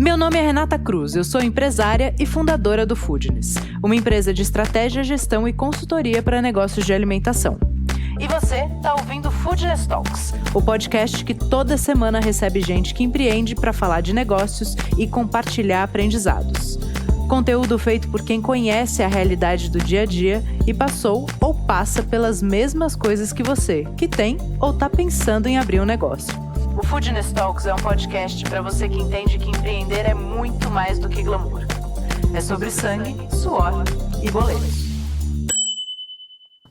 Meu nome é Renata Cruz, eu sou empresária e fundadora do Foodness, uma empresa de estratégia, gestão e consultoria para negócios de alimentação. E você está ouvindo Foodness Talks, o podcast que toda semana recebe gente que empreende para falar de negócios e compartilhar aprendizados. Conteúdo feito por quem conhece a realidade do dia a dia e passou ou passa pelas mesmas coisas que você, que tem ou está pensando em abrir um negócio. O Foodness Talks é um podcast para você que entende que empreender é muito mais do que glamour. É sobre sangue, suor e boletos.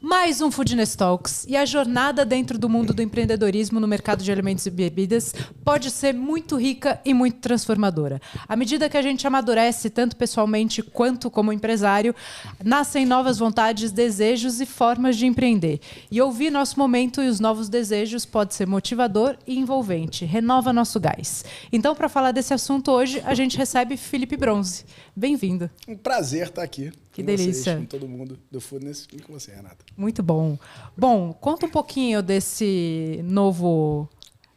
Mais um Foodness Talks, e a jornada dentro do mundo do empreendedorismo no mercado de alimentos e bebidas pode ser muito rica e muito transformadora. À medida que a gente amadurece, tanto pessoalmente quanto como empresário, nascem novas vontades, desejos e formas de empreender. E ouvir nosso momento e os novos desejos pode ser motivador e envolvente, renova nosso gás. Então, para falar desse assunto hoje, a gente recebe Felipe Bronze. Bem-vindo. Um prazer estar aqui. Que delícia. Vocês, com todo mundo do Foodness e com você, Renata. Muito bom. Bom, conta um pouquinho desse novo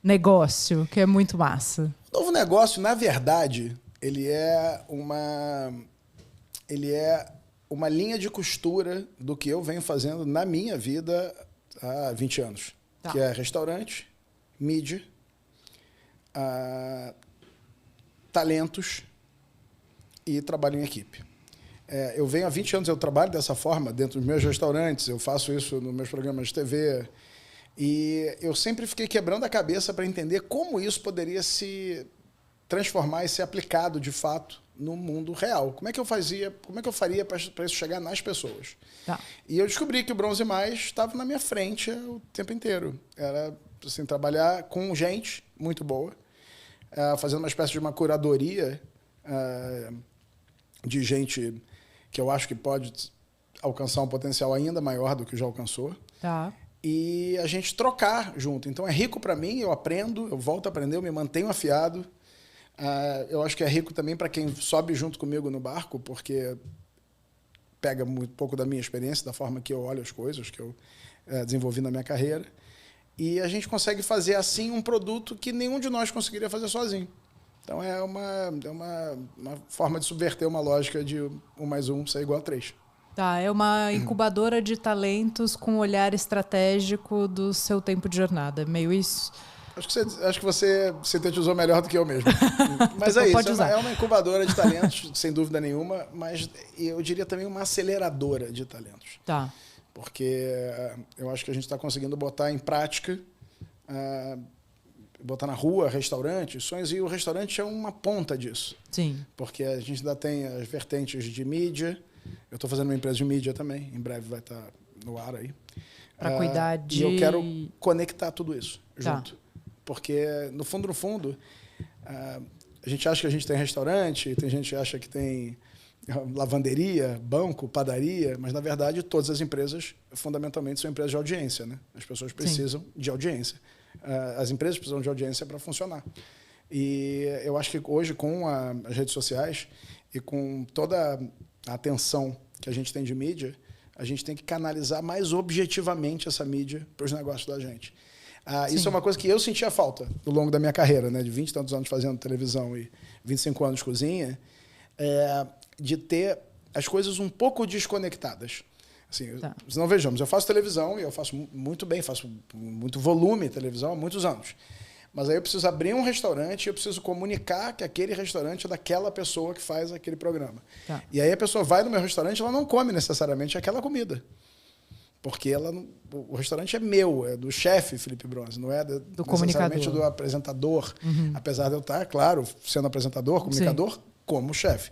negócio, que é muito massa. O novo negócio, na verdade, ele é uma linha de costura do que eu venho fazendo na minha vida há 20 anos. Tá. Que é restaurante, mídia, talentos e trabalho em equipe. Eu venho há 20 anos, eu trabalho dessa forma dentro dos meus restaurantes, eu faço isso nos meus programas de TV, e eu sempre fiquei quebrando a cabeça para entender como isso poderia se transformar e ser aplicado de fato no mundo real. Como é que eu faria para isso chegar nas pessoas? Tá. E eu descobri que o Bronze Mais estava na minha frente o tempo inteiro. Era assim, trabalhar com gente muito boa, fazendo uma espécie de uma curadoria de gente que eu acho que pode alcançar um potencial ainda maior do que já alcançou. Tá. E a gente trocar junto. Então é rico para mim, eu aprendo, eu volto a aprender, eu me mantenho afiado. Eu acho que é rico também para quem sobe junto comigo no barco, porque pega muito pouco da minha experiência, da forma que eu olho as coisas, que eu desenvolvi na minha carreira. E a gente consegue fazer assim um produto que nenhum de nós conseguiria fazer sozinho. Então é uma forma de subverter uma lógica de 1 mais 1 ser igual a 3. Tá, é uma incubadora de talentos com um olhar estratégico do seu tempo de jornada, meio isso? Acho que você sintetizou melhor do que eu mesmo. Mas é isso, é uma incubadora de talentos, sem dúvida nenhuma, mas eu diria também uma aceleradora de talentos. Tá. Porque eu acho que a gente está conseguindo botar em prática, botar na rua, restaurante, sonhos, e o restaurante é uma ponta disso. Sim. Porque a gente ainda tem as vertentes de mídia. Eu estou fazendo uma empresa de mídia também, em breve vai estar no ar aí. Para cuidar de... E eu quero conectar tudo isso junto. Porque, no fundo, a gente acha que a gente tem restaurante, tem gente que acha que tem lavanderia, banco, padaria, mas, na verdade, todas as empresas, fundamentalmente, são empresas de audiência, né? As pessoas precisam de audiência. As empresas precisam de audiência para funcionar. E eu acho que hoje, com as redes sociais e com toda a atenção que a gente tem de mídia, a gente tem que canalizar mais objetivamente essa mídia para os negócios da gente. Isso é uma coisa que eu sentia falta ao longo da minha carreira, né? De 20 e tantos anos fazendo televisão e 25 anos de cozinha, de ter as coisas um pouco desconectadas. Assim, se não vejamos, eu faço televisão e eu faço muito bem, faço muito volume de televisão há muitos anos. Mas aí eu preciso abrir um restaurante e eu preciso comunicar que aquele restaurante é daquela pessoa que faz aquele programa. Tá. E aí a pessoa vai no meu restaurante e ela não come necessariamente aquela comida. Porque o restaurante é meu, é do chefe Felipe Bronze, não é do necessariamente do apresentador. Uhum. Apesar de eu estar, claro, sendo apresentador, comunicador, sim, como chefe.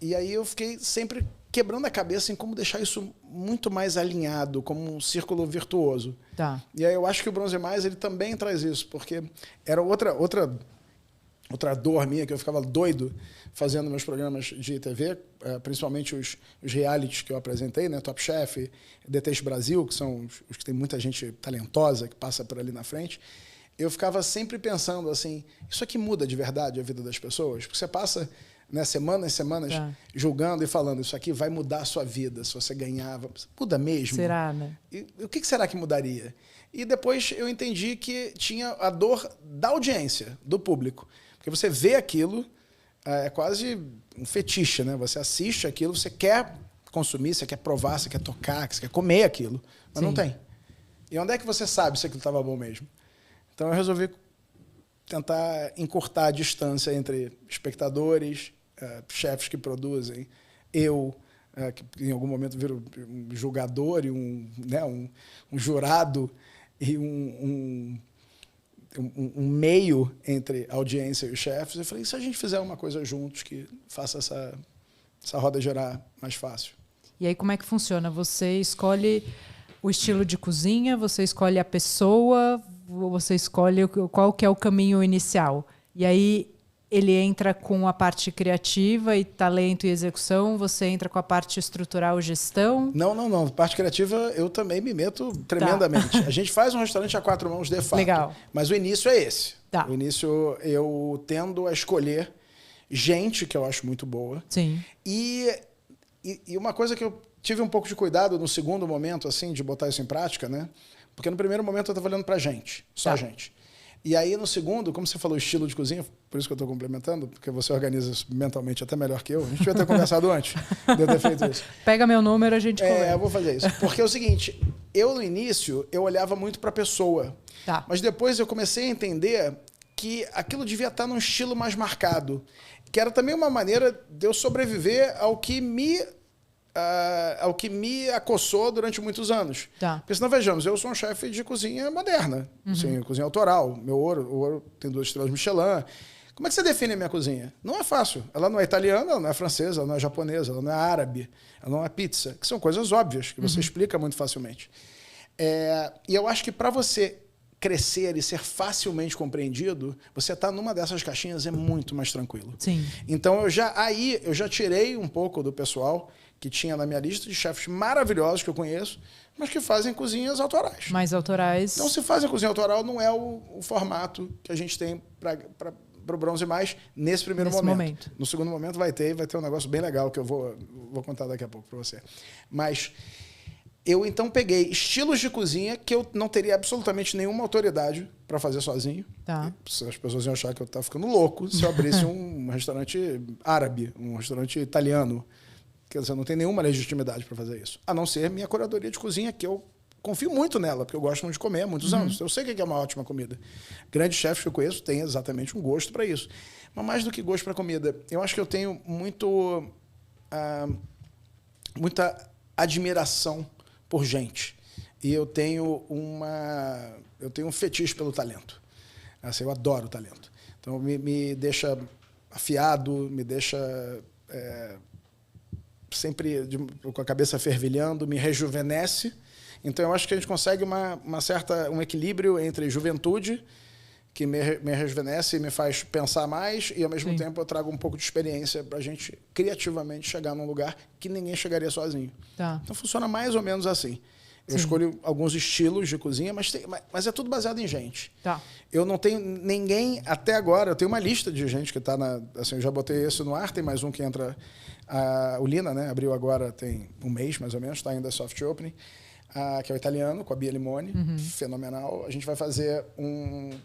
E aí eu fiquei sempre quebrando a cabeça em como deixar isso muito mais alinhado, como um círculo virtuoso. Tá. E aí eu acho que o Bronze Mais ele também traz isso, porque era outra dor minha, que eu ficava doido fazendo meus programas de TV, principalmente os realities que eu apresentei, né? Top Chef, The Taste Brasil, que são os que tem muita gente talentosa que passa por ali na frente. Eu ficava sempre pensando assim, isso aqui muda de verdade a vida das pessoas? Porque você passa, né, semanas e semanas julgando e falando, isso aqui vai mudar a sua vida, se você ganhava. Muda mesmo? Será, né? E o que será que mudaria? E depois eu entendi que tinha a dor da audiência, do público. Porque você vê aquilo, é quase um fetiche, né? Você assiste aquilo, você quer consumir, você quer provar, você quer tocar, você quer comer aquilo, mas não tem. E onde é que você sabe se aquilo estava bom mesmo? Então eu resolvi tentar encurtar a distância entre espectadores, chefes que produzem, que em algum momento viro um julgador e um jurado e um meio entre a audiência e os chefes. Eu falei, e se a gente fizer uma coisa juntos que faça essa roda girar mais fácil? E aí como é que funciona? Você escolhe o estilo de cozinha, você escolhe a pessoa, você escolhe qual que é o caminho inicial. E aí ele entra com a parte criativa e talento e execução, você entra com a parte estrutural, gestão? Não. Parte criativa eu também me meto tremendamente. A gente faz um restaurante a 4 mãos de fato. Legal. Mas o início é esse. Tá. O início eu tendo a escolher gente que eu acho muito boa. Sim. E uma coisa que eu tive um pouco de cuidado no segundo momento, assim, de botar isso em prática, né? Porque no primeiro momento eu estava olhando pra gente, só gente. E aí no segundo, como você falou, estilo de cozinha, por isso que eu estou complementando, porque você organiza isso mentalmente até melhor que eu. A gente devia ter conversado antes de eu ter feito isso. Pega meu número, a gente conversa. Eu vou fazer isso. Porque é o seguinte, eu no início, eu olhava muito pra pessoa. Tá. Mas depois eu comecei a entender que aquilo devia estar num estilo mais marcado. Que era também uma maneira de eu sobreviver ao que me acossou durante muitos anos. Tá. Porque senão, vejamos, eu sou um chefe de cozinha moderna, assim, cozinha autoral. O Ouro tem 2 estrelas Michelin. Como é que você define a minha cozinha? Não é fácil. Ela não é italiana, ela não é francesa, ela não é japonesa, ela não é árabe, ela não é pizza, que são coisas óbvias, que você explica muito facilmente. E eu acho que para você crescer e ser facilmente compreendido, você estar numa dessas caixinhas é muito mais tranquilo. Sim. Então eu já tirei um pouco do pessoal que tinha na minha lista de chefes maravilhosos que eu conheço, mas que fazem cozinhas autorais. Mais autorais. Então, se fazem cozinha autoral, não é o formato que a gente tem para o Bronze Mais nesse primeiro momento. No segundo momento vai ter um negócio bem legal que eu vou contar daqui a pouco para você. Mas eu então peguei estilos de cozinha que eu não teria absolutamente nenhuma autoridade para fazer sozinho. Tá. As pessoas iam achar que eu estava ficando louco se eu abrisse um restaurante árabe, um restaurante italiano. Quer dizer, eu não tenho nenhuma legitimidade para fazer isso. A não ser minha curadoria de cozinha, que eu confio muito nela, porque eu gosto muito de comer há muitos anos. Eu sei o que é uma ótima comida. Grandes chefes que eu conheço têm exatamente um gosto para isso. Mas mais do que gosto para comida, eu acho que eu tenho muita admiração por gente. E eu tenho um fetiche pelo talento. Assim, eu adoro o talento. Então, me deixa afiado, me deixa sempre com a cabeça fervilhando, me rejuvenesce. Então, eu acho que a gente consegue um equilíbrio entre juventude, que me rejuvenesce e me faz pensar mais, e, ao mesmo tempo, eu trago um pouco de experiência para a gente, criativamente, chegar num lugar que ninguém chegaria sozinho. Tá. Então, funciona mais ou menos assim. Eu escolho alguns estilos de cozinha, mas é tudo baseado em gente. Tá. Eu não tenho ninguém, até agora, eu tenho uma lista de gente que está assim, eu já botei esse no ar, tem mais um que entra, o Lina, né, abriu agora, tem um mês mais ou menos, está ainda soft opening, que é o italiano, com a Bia Limone, fenomenal. A gente vai fazer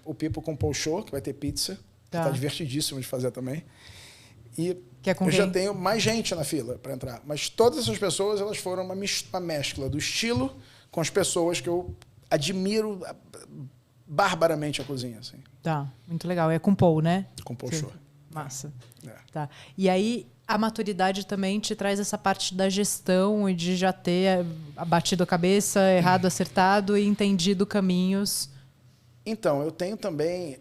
o Pipo com Polchô, que vai ter pizza, que está divertidíssimo de fazer também. E que é com eu quem? já tenho mais gente na fila para entrar. Mas todas essas pessoas, elas foram uma mescla do estilo com as pessoas que eu admiro barbaramente a cozinha. Assim. Tá, muito legal. É com Paul, né? Com Polchô. Massa. É. Tá. E aí, a maturidade também te traz essa parte da gestão e de já ter batido a cabeça, errado, acertado e entendido caminhos. Então, eu tenho também,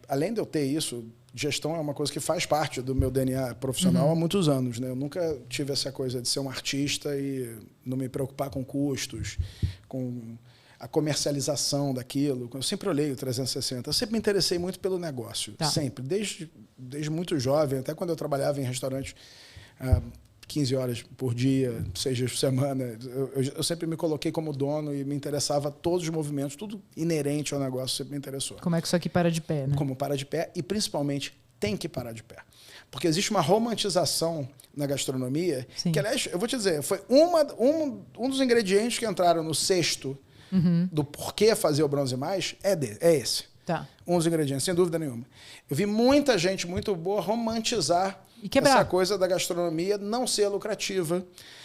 além de eu ter isso, gestão é uma coisa que faz parte do meu DNA profissional há muitos anos. Né? Eu nunca tive essa coisa de ser um artista e não me preocupar com custos, com a comercialização daquilo. Eu sempre olhei o 360. Eu sempre me interessei muito pelo negócio. Tá. Sempre. Desde muito jovem, até quando eu trabalhava em restaurante 15 horas por dia, 6 dias por semana. Eu sempre me coloquei como dono e me interessava todos os movimentos, tudo inerente ao negócio sempre me interessou. Como é que isso aqui para de pé, né? Como para de pé e, principalmente, tem que parar de pé. Porque existe uma romantização na gastronomia, Sim. que, aliás, eu vou te dizer, foi um dos ingredientes que entraram no cesto do porquê fazer o Bronze Mais é esse. Tá. Um dos ingredientes, sem dúvida nenhuma. Eu vi muita gente muito boa romantizar essa coisa da gastronomia não ser lucrativa,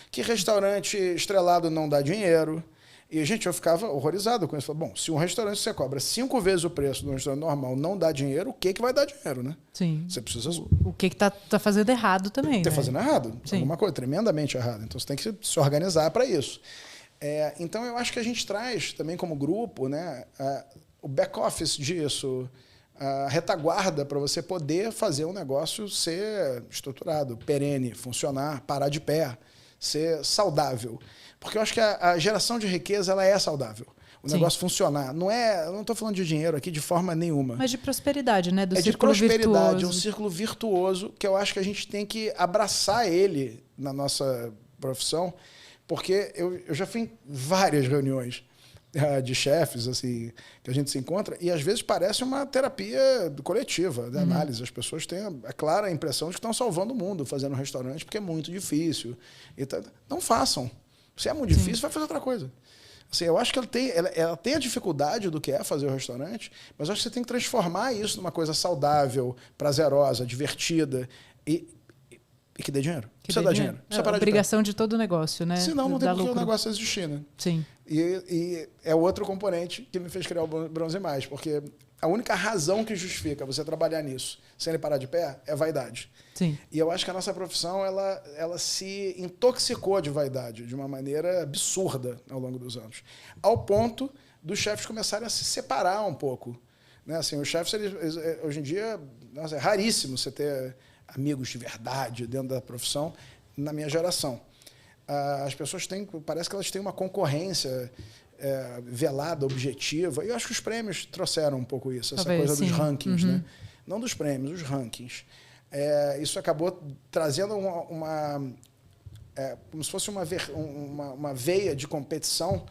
que restaurante estrelado não dá dinheiro. E, gente, eu ficava horrorizado com isso. Falei, bom, se um restaurante você cobra 5 vezes o preço de um restaurante normal não dá dinheiro, o que vai dar dinheiro, né? Sim. Você precisa... O que tá fazendo errado também, Tá né? fazendo errado. Sim. Alguma coisa tremendamente errada. Então, você tem que se organizar para isso. Então, eu acho que a gente traz também como grupo, né, o back-office disso, a retaguarda para você poder fazer um negócio ser estruturado, perene, funcionar, parar de pé, ser saudável. Porque eu acho que a geração de riqueza ela é saudável. O negócio funcionar. Eu não estou falando de dinheiro aqui de forma nenhuma. Mas de prosperidade, né? Do de círculo prosperidade, virtuoso. um círculo virtuoso que eu acho que a gente tem que abraçar ele na nossa profissão, porque eu já fui em várias reuniões de chefes assim, que a gente se encontra, e às vezes parece uma terapia coletiva de análise. As pessoas têm a clara impressão de que estão salvando o mundo fazendo um restaurante, porque é muito difícil. Não façam. Se é muito difícil, vai fazer outra coisa. Assim, eu acho que ela tem a dificuldade do que é fazer o restaurante, mas eu acho que você tem que transformar isso numa coisa saudável, prazerosa, divertida e que dê dinheiro. Precisa dar dinheiro. Precisa parar obrigação de todo o negócio, né? Senão não tem por que o lucro. negócio existir, né? Sim. E é outro componente que me fez criar o Bronze Mais, porque a única razão que justifica você trabalhar nisso sem ele parar de pé é vaidade. Sim. E eu acho que a nossa profissão ela se intoxicou de vaidade de uma maneira absurda ao longo dos anos, ao ponto dos chefes começarem a se separar um pouco, né? Assim, os chefes hoje em dia, nossa, é raríssimo você ter amigos de verdade dentro da profissão. Na minha geração, as pessoas parece que elas têm uma concorrência velada, objetiva, e eu acho que os prêmios trouxeram um pouco isso, essa coisa dos rankings, né? Não dos prêmios, os rankings. Isso acabou trazendo como se fosse uma veia de competição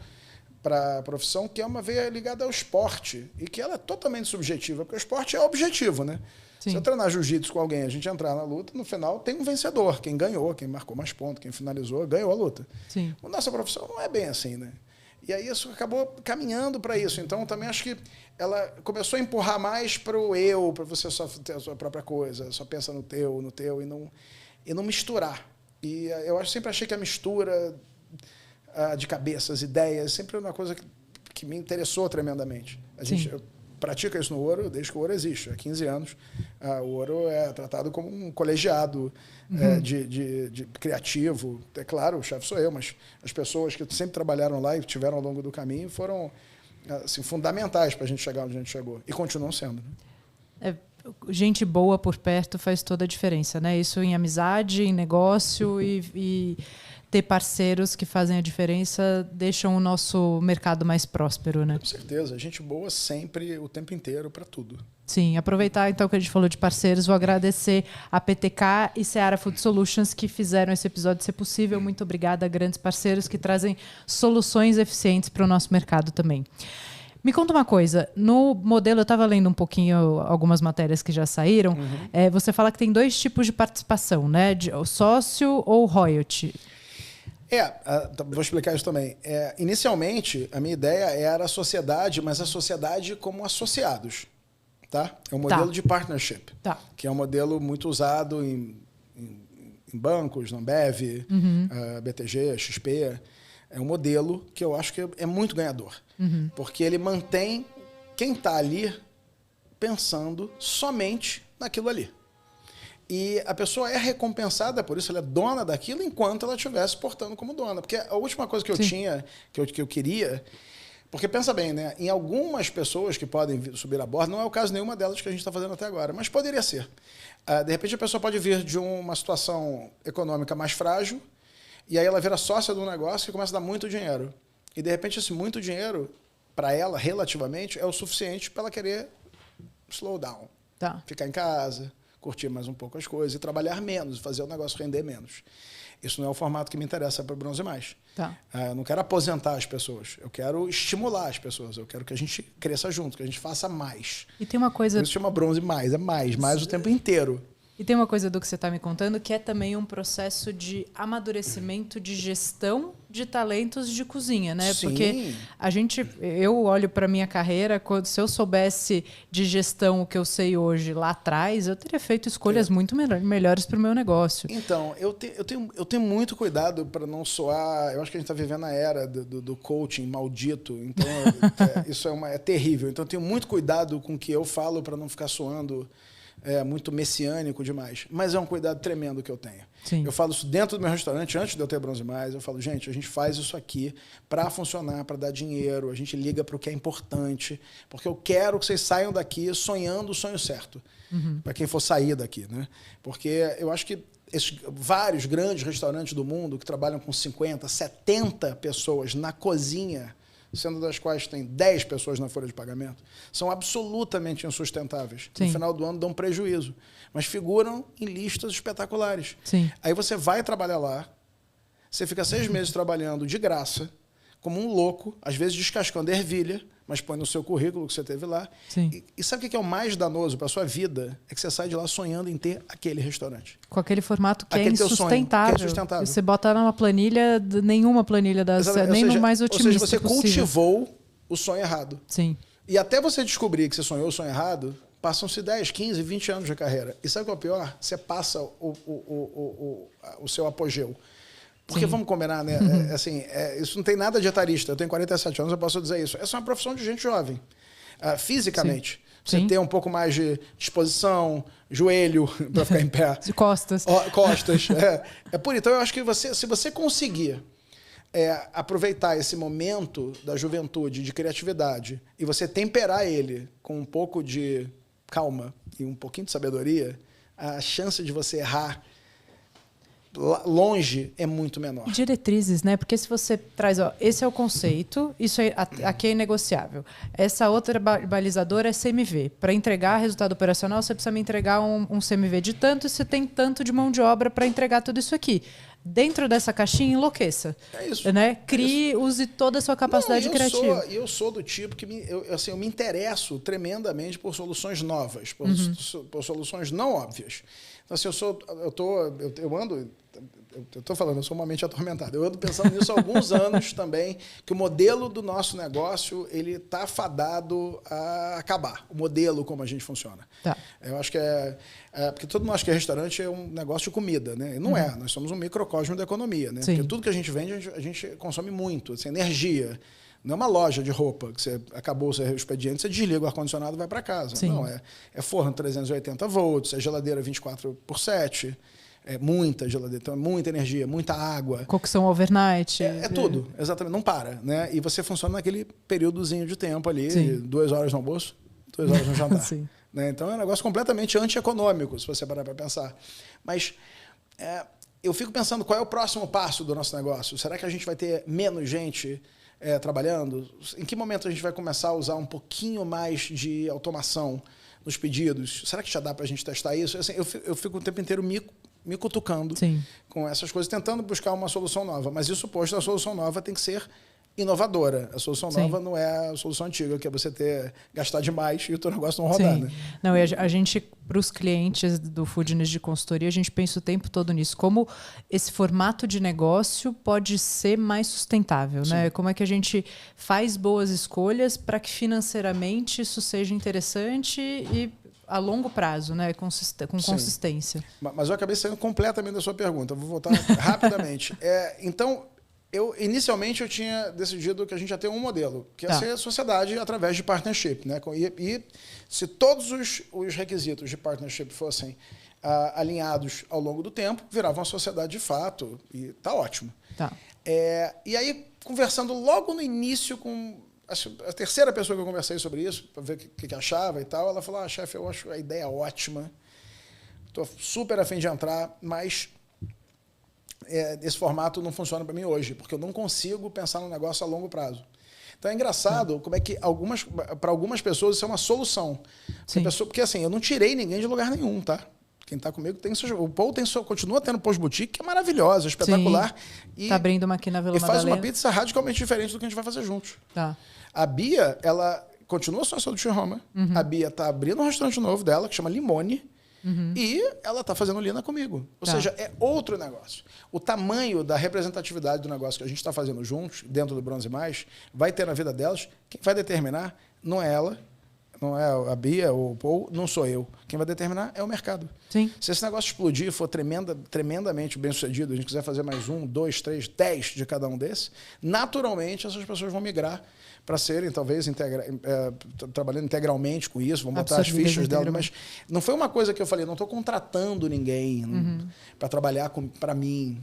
para a profissão, que é uma veia ligada ao esporte, e que ela é totalmente subjetiva, porque o esporte é objetivo, né? Sim. Se eu treinar jiu-jitsu com alguém, a gente entrar na luta, no final tem um vencedor, quem ganhou, quem marcou mais pontos, quem finalizou, ganhou a luta. Sim. A nossa profissão não é bem assim, né? E aí isso acabou caminhando para isso. Então, também acho que ela começou a empurrar mais para o eu, para você só ter a sua própria coisa, só pensa no teu, e não misturar. E eu sempre achei que a mistura de cabeças, ideias, sempre é uma coisa que me interessou tremendamente. A gente pratica isso no Ouro desde que o Ouro existe, há 15 anos. O Ouro é tratado como um colegiado de criativo. É claro, o chefe sou eu, mas as pessoas que sempre trabalharam lá e tiveram ao longo do caminho foram assim, fundamentais para a gente chegar onde a gente chegou. E continuam sendo. Gente boa por perto faz toda a diferença, né? Isso em amizade, em negócio e ter parceiros que fazem a diferença deixam o nosso mercado mais próspero, né? Com certeza. Gente boa sempre, o tempo inteiro, para tudo. Sim. Aproveitar, então, que a gente falou de parceiros, vou agradecer a PTK e Seara Food Solutions que fizeram esse episódio ser possível. Muito obrigada a grandes parceiros que trazem soluções eficientes para o nosso mercado também. Me conta uma coisa, no modelo, eu estava lendo um pouquinho algumas matérias que já saíram, você fala que tem 2 tipos de participação, né? O sócio ou royalty. Vou explicar isso também. Inicialmente, a minha ideia era a sociedade, mas a sociedade como associados. Tá? É um modelo de partnership, que é um modelo muito usado em bancos, na Ambev, BTG, XP. É um modelo que eu acho que é muito ganhador, porque ele mantém quem está ali pensando somente naquilo ali. E a pessoa é recompensada por isso, ela é dona daquilo enquanto ela estiver se portando como dona. Porque a última coisa que eu tinha, que eu queria... Porque pensa bem, né? Em algumas pessoas que podem subir a bordo, não é o caso nenhuma delas que a gente está fazendo até agora, mas poderia ser. De repente a pessoa pode vir de uma situação econômica mais frágil, e aí ela vira sócia de um negócio e começa a dar muito dinheiro. E de repente esse muito dinheiro, para ela, relativamente, é o suficiente para ela querer slow down. Ficar em casa, curtir mais um pouco as coisas e trabalhar menos, fazer o negócio render menos. Isso não é o formato que me interessa para o Bronze Mais. Eu não quero aposentar as pessoas, eu quero estimular as pessoas, eu quero que a gente cresça junto, que a gente faça mais. E tem uma coisa... Isso chama Bronze Mais, é mais o tempo inteiro. E tem uma coisa do que você está me contando que é também um processo de amadurecimento de gestão de talentos de cozinha, né? Sim. Porque eu olho para minha carreira, se eu soubesse de gestão o que eu sei hoje lá atrás, eu teria feito escolhas muito melhores para o meu negócio. Então, eu tenho muito cuidado para não soar. Eu acho que a gente está vivendo a era do coaching maldito. Então, isso é terrível. Então, eu tenho muito cuidado com o que eu falo para não ficar soando muito messiânico demais. Mas é um cuidado tremendo que eu tenho. Sim. Eu falo isso dentro do meu restaurante, antes de eu ter Bronze Mais. Eu falo, gente, a gente faz isso aqui para funcionar, para dar dinheiro. A gente liga para o que é importante. Porque eu quero que vocês saiam daqui sonhando o sonho certo. Para quem for sair daqui, né? Porque eu acho que vários grandes restaurantes do mundo que trabalham com 50, 70 pessoas na cozinha, sendo das quais tem 10 pessoas na folha de pagamento, são absolutamente insustentáveis. Sim. No final do ano dão prejuízo, mas figuram em listas espetaculares. Sim. Aí você vai trabalhar lá, você fica 6 meses trabalhando de graça, como um louco, às vezes descascando ervilha, mas põe no seu currículo que você teve lá. Sim. E sabe o que é o mais danoso para a sua vida? É que você sai de lá sonhando em ter aquele restaurante. Com aquele formato que Aquele é insustentável. que é insustentável. E você bota numa planilha, nenhuma planilha nem no mais otimista Ou seja, você possível. cultivou o sonho errado. Sim. E até você descobrir que você sonhou o sonho errado, passam-se 10, 15, 20 anos de carreira. E sabe o que é o pior? Você passa o seu apogeu. Porque vamos combinar, né? Isso não tem nada de etarista. Eu tenho 47 anos, eu posso dizer isso. Essa é uma profissão de gente jovem. Fisicamente. Sim. Você Sim. ter um pouco mais de disposição, joelho para ficar em pé. De costas. Costas. É por isso. Então, eu acho que se você conseguir aproveitar esse momento da juventude, de criatividade, e você temperar ele com um pouco de calma e um pouquinho de sabedoria, a chance de você errar longe é muito menor. Diretrizes, né? Porque se você traz, esse é o conceito, isso aqui é inegociável. Essa outra balizadora é CMV. Para entregar resultado operacional, você precisa me entregar um CMV de tanto e você tem tanto de mão de obra para entregar tudo isso aqui. Dentro dessa caixinha, enlouqueça. É isso. Né? Crie, use toda a sua capacidade criativa. Eu sou do tipo que eu me interesso tremendamente por soluções novas, por soluções não óbvias. Então, assim, eu estou falando, eu sou uma mente atormentada. Eu ando pensando nisso há alguns anos também, que o modelo do nosso negócio ele está fadado a acabar. O modelo como a gente funciona. Tá. Eu acho que porque todo mundo acha que restaurante é um negócio de comida, né? E não é. Nós somos um microcosmo da economia, né? Sim. Porque tudo que a gente vende, a gente consome muito. Assim, energia. Não é uma loja de roupa que você acabou o seu expediente, você desliga o ar-condicionado e vai para casa. Sim. Não, é forno 380 volts, é geladeira 24/7, é muita geladeira, então é muita energia, muita água. Cocção overnight. É tudo, exatamente, não para. Né? E você funciona naquele períodozinho de tempo ali, Sim. 2 horas no almoço, 2 horas no jantar. Sim. Né? Então é um negócio completamente antieconômico, se você parar para pensar. Mas eu fico pensando qual é o próximo passo do nosso negócio. Será que a gente vai ter menos gente trabalhando? Em que momento a gente vai começar a usar um pouquinho mais de automação nos pedidos? Será que já dá para a gente testar isso? Assim, eu fico o tempo inteiro me cutucando Sim. com essas coisas, tentando buscar uma solução nova. Mas isso posto, a solução nova tem que ser inovadora. A solução Sim. nova não é a solução antiga, que é você gastar demais e o teu negócio não rodar. Sim. Né? Não, e a gente, para os clientes do Foodness de consultoria, a gente pensa o tempo todo nisso. Como esse formato de negócio pode ser mais sustentável, né? Como é que a gente faz boas escolhas para que financeiramente isso seja interessante e a longo prazo, né? Com consistência. Mas eu acabei saindo completamente da sua pergunta. Vou voltar rapidamente. Então, inicialmente eu tinha decidido que a gente ia ter um modelo, que ia ser a sociedade através de partnership. Né? E se todos os requisitos de partnership fossem alinhados ao longo do tempo, virava uma sociedade de fato. E está ótimo. Tá. E aí, conversando logo no início com a terceira pessoa que eu conversei sobre isso, para ver o que achava e tal, ela falou, chefe, eu acho a ideia ótima, estou super a fim de entrar, mas esse formato não funciona para mim hoje, porque eu não consigo pensar num negócio a longo prazo. Então é engraçado como é que para algumas pessoas isso é uma solução. Porque assim, eu não tirei ninguém de lugar nenhum, tá? Quem está comigo o Paul continua tendo post-boutique, que é maravilhosa, espetacular. Está abrindo uma aqui na Vila Madalena. E faz uma pizza radicalmente diferente do que a gente vai fazer juntos. Tá. A Bia, ela continua sócia do Chiroma. A Bia está abrindo um restaurante novo dela, que chama Limone, E ela está fazendo lina comigo. Ou seja, é outro negócio. O tamanho da representatividade do negócio que a gente está fazendo juntos, dentro do Bronze Mais, vai ter na vida delas. Quem vai determinar não é ela, não é a Bia ou o Paul, não sou eu. Quem vai determinar é o mercado. Sim. Se esse negócio explodir e for tremendamente bem sucedido, a gente quiser fazer mais 1, 2, 3, 10 de cada um desses, naturalmente essas pessoas vão migrar para serem, talvez, trabalhando integralmente com isso, vão botar as fichas dela. Mas não foi uma coisa que eu falei, não estou contratando ninguém para trabalhar para mim,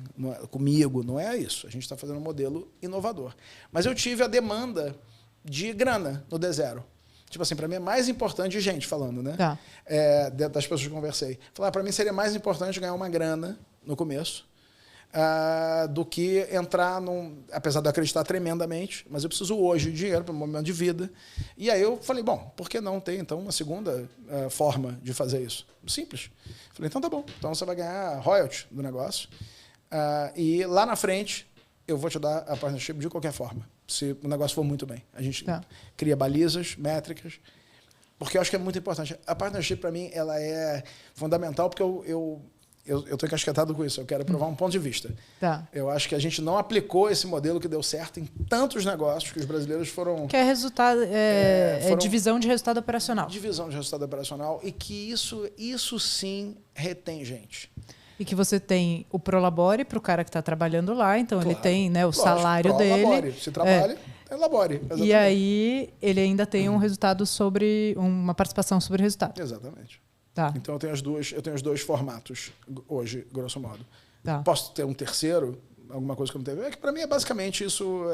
comigo. Não é isso. A gente está fazendo um modelo inovador. Mas eu tive a demanda de grana no D0. Tipo assim, para mim é mais importante, gente falando, né? Das pessoas que conversei. Falar, para mim seria mais importante ganhar uma grana no começo do que entrar apesar de eu acreditar tremendamente, mas eu preciso hoje de dinheiro para o momento de vida. E aí eu falei, bom, por que não ter então uma segunda forma de fazer isso? Simples. Falei, então tá bom. Então você vai ganhar royalty do negócio e lá na frente eu vou te dar a partnership de qualquer forma, se o negócio for muito bem. A gente cria balizas, métricas, porque eu acho que é muito importante. A partnership, para mim, ela é fundamental, porque eu estou encasquetado com isso. Eu quero provar um ponto de vista. Eu acho que a gente não aplicou esse modelo que deu certo em tantos negócios que os brasileiros foram... Que é resultado, divisão de resultado operacional. Divisão de resultado operacional, e que isso sim retém gente. E que você tem o Prolabore para o cara que está trabalhando lá, então ele tem, né, o salário dele. Se trabalha, elabore. Exatamente. E aí ele ainda tem um resultado uma participação sobre o resultado. Exatamente. Então eu tenho os dois formatos hoje, grosso modo. Posso ter um terceiro, alguma coisa que eu não teve. É que para mim é basicamente isso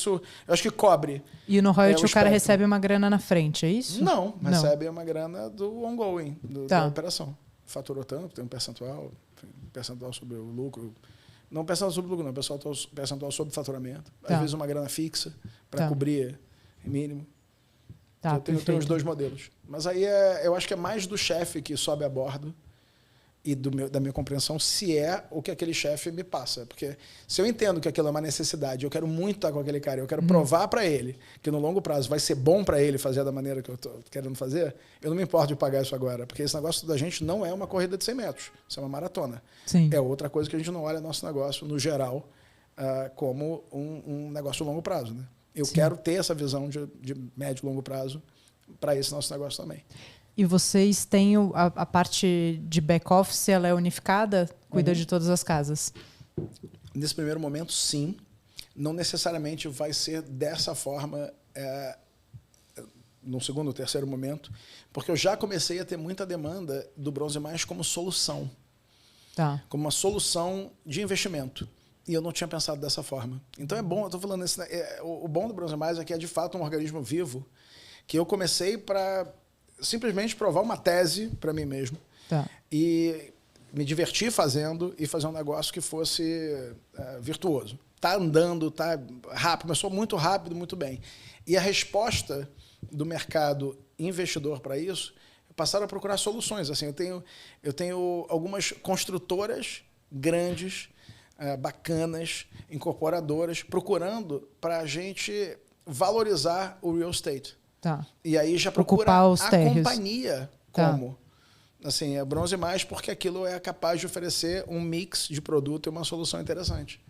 eu acho que cobre. E no royalty o cara recebe uma grana na frente, é isso? Não, recebe uma grana do ongoing, da operação. Faturou tanto, tem um percentual sobre o lucro. Não percentual sobre o lucro, não, percentual sobre o faturamento. Às vezes uma grana fixa para cobrir mínimo. Eu tenho os dois modelos. Mas aí eu acho que é mais do chefe que sobe a bordo e da minha compreensão se é o que aquele chefe me passa. Porque se eu entendo que aquilo é uma necessidade, eu quero muito estar com aquele cara, eu quero provar para ele que no longo prazo vai ser bom para ele fazer da maneira que eu estou querendo fazer, eu não me importo de pagar isso agora. Porque esse negócio da gente não é uma corrida de 100 metros, isso é uma maratona. Sim. É outra coisa que a gente não olha nosso negócio, no geral, como um negócio de longo prazo. Né? Eu quero ter essa visão de médio e longo prazo para esse nosso negócio também. E vocês têm a parte de back-office, ela é unificada? Cuida de todas as casas? Nesse primeiro momento, sim. Não necessariamente vai ser dessa forma no segundo ou terceiro momento, porque eu já comecei a ter muita demanda do Bronze Mais como solução. Como uma solução de investimento. E eu não tinha pensado dessa forma. Então é bom, eu estou falando isso, o bom do Bronze Mais é que é de fato um organismo vivo, que eu comecei para simplesmente provar uma tese para mim mesmo e me divertir fazendo e fazer um negócio que fosse virtuoso. Tá andando, tá rápido, começou muito rápido, muito bem. E a resposta do mercado investidor para isso, passaram a procurar soluções. Assim, eu tenho algumas construtoras grandes, bacanas, incorporadoras, procurando para a gente valorizar o real estate. E aí já procura a companhia como. Assim, é Bronze Mais porque aquilo é capaz de oferecer um mix de produto e uma solução interessante.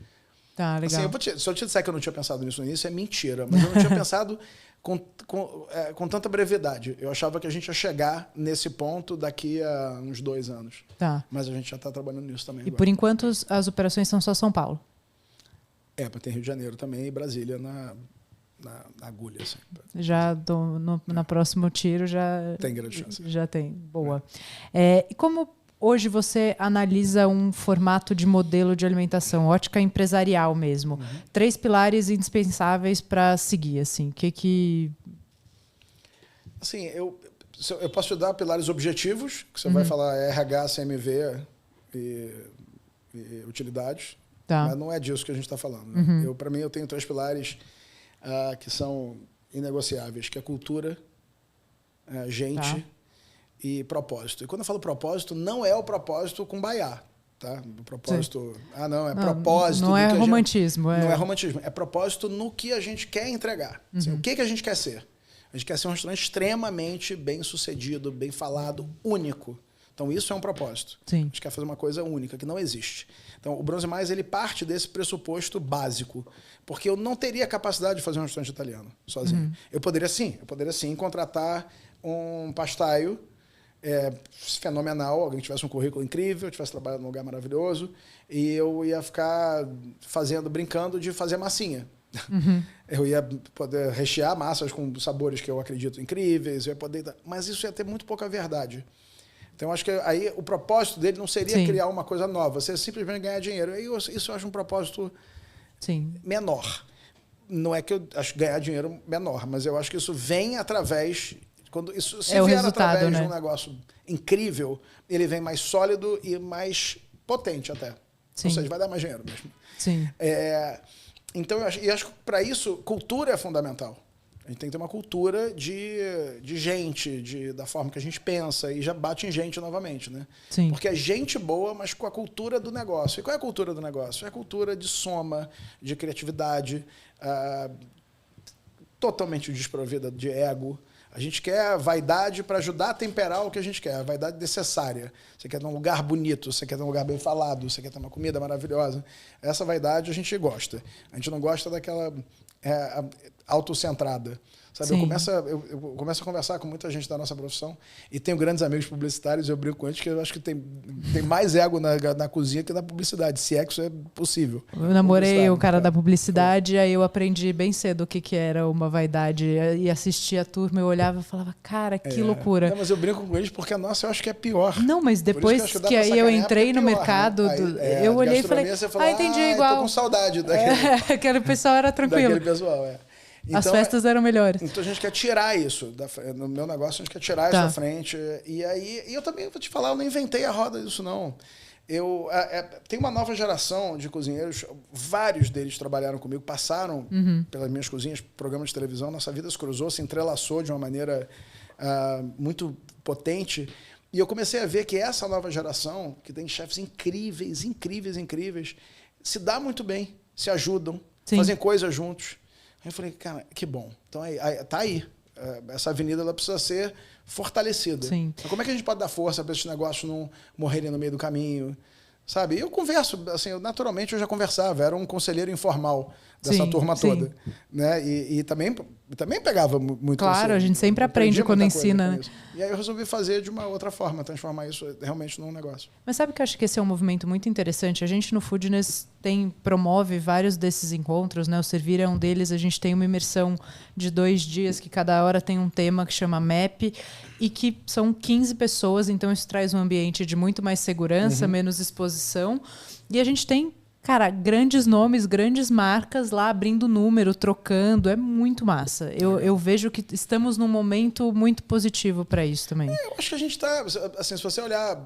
Legal. Assim, se eu te disser que eu não tinha pensado nisso no início, é mentira. Mas eu não tinha pensado com tanta brevidade. Eu achava que a gente ia chegar nesse ponto daqui a uns 2 anos. Mas a gente já está trabalhando nisso também. E por enquanto as operações são só São Paulo? Mas tem Rio de Janeiro também e Brasília na agulha. Assim. Já na próximo tiro já tem grande chance. Já tem. Boa. E como hoje você analisa um formato de modelo de alimentação, ótica empresarial mesmo? 3 pilares indispensáveis para seguir, assim. Assim, eu posso te dar pilares objetivos, que você vai falar RH, CMV e utilidades, mas não é disso que a gente está falando. Né? Para mim, eu tenho 3 pilares que são inegociáveis, que é cultura, gente e propósito. E quando eu falo propósito, não é o propósito com baiá. Tá? O propósito... propósito... Não é romantismo. Não é romantismo. É propósito no que a gente quer entregar. Assim, o que a gente quer ser? A gente quer ser um restaurante extremamente bem sucedido, bem falado, único. Então, isso é um propósito. Sim. A gente quer fazer uma coisa única, que não existe. Então, o Bronze Mais, ele parte desse pressuposto básico. Porque eu não teria capacidade de fazer um restaurante italiano sozinho. Eu poderia sim contratar um pastaio fenomenal, alguém que tivesse um currículo incrível, tivesse trabalhado num lugar maravilhoso, e eu ia ficar brincando de fazer massinha. Eu ia poder rechear massas com sabores que eu acredito incríveis, mas isso ia ter muito pouca verdade. Então, eu acho que aí o propósito dele não seria criar uma coisa nova, seria simplesmente ganhar dinheiro. Isso eu acho um propósito menor. Não é que eu acho ganhar dinheiro menor, mas eu acho que isso vem através... Se vier através de um negócio incrível, ele vem mais sólido e mais potente até. Sim. Ou seja, vai dar mais dinheiro mesmo. Sim. Então, eu acho que para isso, cultura é fundamental. A gente tem que ter uma cultura de gente, da forma que a gente pensa, e já bate em gente novamente, né? Sim. Porque é gente boa, mas com a cultura do negócio. E qual é a cultura do negócio? É a cultura de soma, de criatividade, totalmente desprovida de ego. A gente quer vaidade para ajudar a temperar o que a gente quer, a vaidade necessária. Você quer ter um lugar bonito, você quer ter um lugar bem falado, você quer ter uma comida maravilhosa. Essa vaidade a gente gosta. A gente não gosta daquela autocentrada. Sabe? Eu começo a conversar com muita gente da nossa profissão e tenho grandes amigos publicitários, eu brinco com eles que eu acho que tem mais ego na cozinha que na publicidade, se é que isso é possível. Eu namorei o cara da publicidade, aí eu aprendi bem cedo o que era uma vaidade, e assistia a turma, eu olhava e falava, cara, que loucura. Não, mas eu brinco com eles porque a nossa eu acho que é pior. Não, mas depois que aí eu entrei no mercado, né? Eu olhei e falei, entendi igual. Tô com saudade aquele pessoal era tranquilo. Daquele pessoal, Então, as festas eram melhores. Então a gente quer tirar isso. No meu negócio, a gente quer tirar isso da frente. E eu também vou te falar, eu não inventei a roda disso, não. Tem uma nova geração de cozinheiros, vários deles trabalharam comigo, passaram pelas minhas cozinhas, programas de televisão, nossa vida se cruzou, se entrelaçou de uma maneira muito potente. E eu comecei a ver que essa nova geração, que tem chefes incríveis, se dá muito bem, se ajudam, fazem coisas juntos. Aí eu falei, cara, que bom. Então, tá aí. Essa avenida ela precisa ser fortalecida. Sim. Então, como é que a gente pode dar força para esses negócios não morrerem no meio do caminho? Sabe? Eu converso, assim, naturalmente eu já conversava, era um conselheiro informal dessa turma toda. Né? E também pegava muito. Claro, a gente sempre aprende quando ensina. Né? E aí eu resolvi fazer de uma outra forma, transformar isso realmente num negócio. Mas sabe que eu acho que esse é um movimento muito interessante? A gente no Foodness promove vários desses encontros, né? O Servir é um deles, a gente tem uma imersão de 2 dias, que cada hora tem um tema que chama MAP, e que são 15 pessoas, então isso traz um ambiente de muito mais segurança, menos exposição. E a gente tem, cara, grandes nomes, grandes marcas lá abrindo número, trocando. É muito massa. Eu vejo que estamos num momento muito positivo para isso também. Eu acho que a gente está... Assim, se você olhar...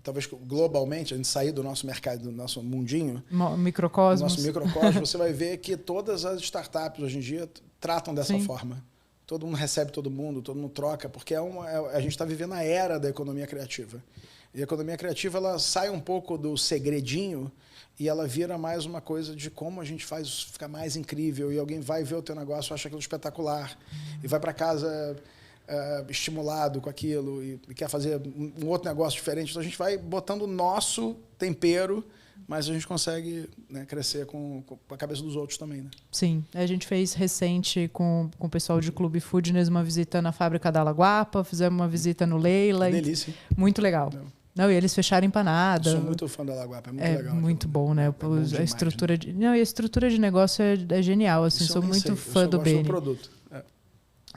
talvez globalmente, a gente sair do nosso mercado, do nosso mundinho... Microcosmos. Você vai ver que todas as startups hoje em dia tratam dessa forma. Todo mundo recebe todo mundo troca, porque a gente está vivendo a era da economia criativa. E a economia criativa ela sai um pouco do segredinho e ela vira mais uma coisa de como a gente faz ficar mais incrível. E alguém vai ver o teu negócio, acha aquilo espetacular, e vai para casa estimulado com aquilo e quer fazer um outro negócio diferente. Então a gente vai botando o nosso tempero, mas a gente consegue, né, crescer com a cabeça dos outros também. Né? Sim. A gente fez recente com o pessoal de Clube Foodness uma visita na fábrica da Laguapa, fizemos uma visita no Leila. Delícia. Muito legal. Não, e eles fecharam empanada. Eu sou muito fã da Laguapa, é muito legal. Muito bom, né? Bom demais, a estrutura e a estrutura de negócio é genial. Assim, sou muito fã do Beni. Do produto.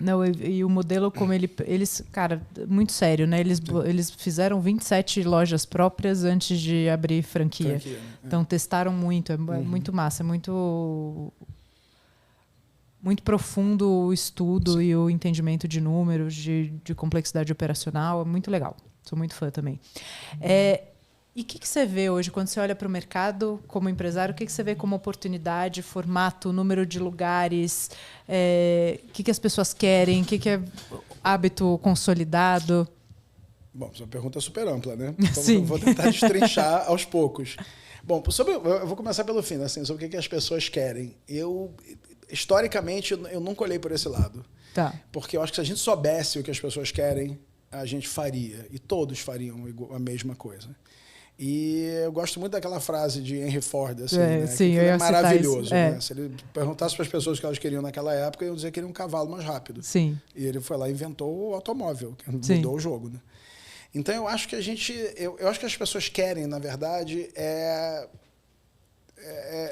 Não, e o modelo como eles, cara, muito sério, né? Eles fizeram 27 lojas próprias antes de abrir franquia. Né? Então testaram muito, é muito massa, é muito profundo o estudo e o entendimento de números, de complexidade operacional, é muito legal. Sou muito fã também. E o que você vê hoje, quando você olha para o mercado como empresário, o que você vê como oportunidade, formato, número de lugares, o que as pessoas querem, o que é hábito consolidado? Bom, essa pergunta é super ampla, né? Então Sim. eu vou tentar destrinchar aos poucos. Bom, eu vou começar pelo fim, assim, sobre o que as pessoas querem. Historicamente, eu nunca olhei por esse lado. Tá. Porque eu acho que se a gente soubesse o que as pessoas querem, a gente faria, e todos fariam a mesma coisa. E eu gosto muito daquela frase de Henry Ford, assim, né? Sim, que é maravilhoso. É. Né? Se ele perguntasse para as pessoas o que elas queriam naquela época, iam dizer que queriam um cavalo mais rápido. Sim. E ele foi lá e inventou o automóvel, que mudou o jogo. Né? Então eu acho que eu acho que as pessoas querem, na verdade,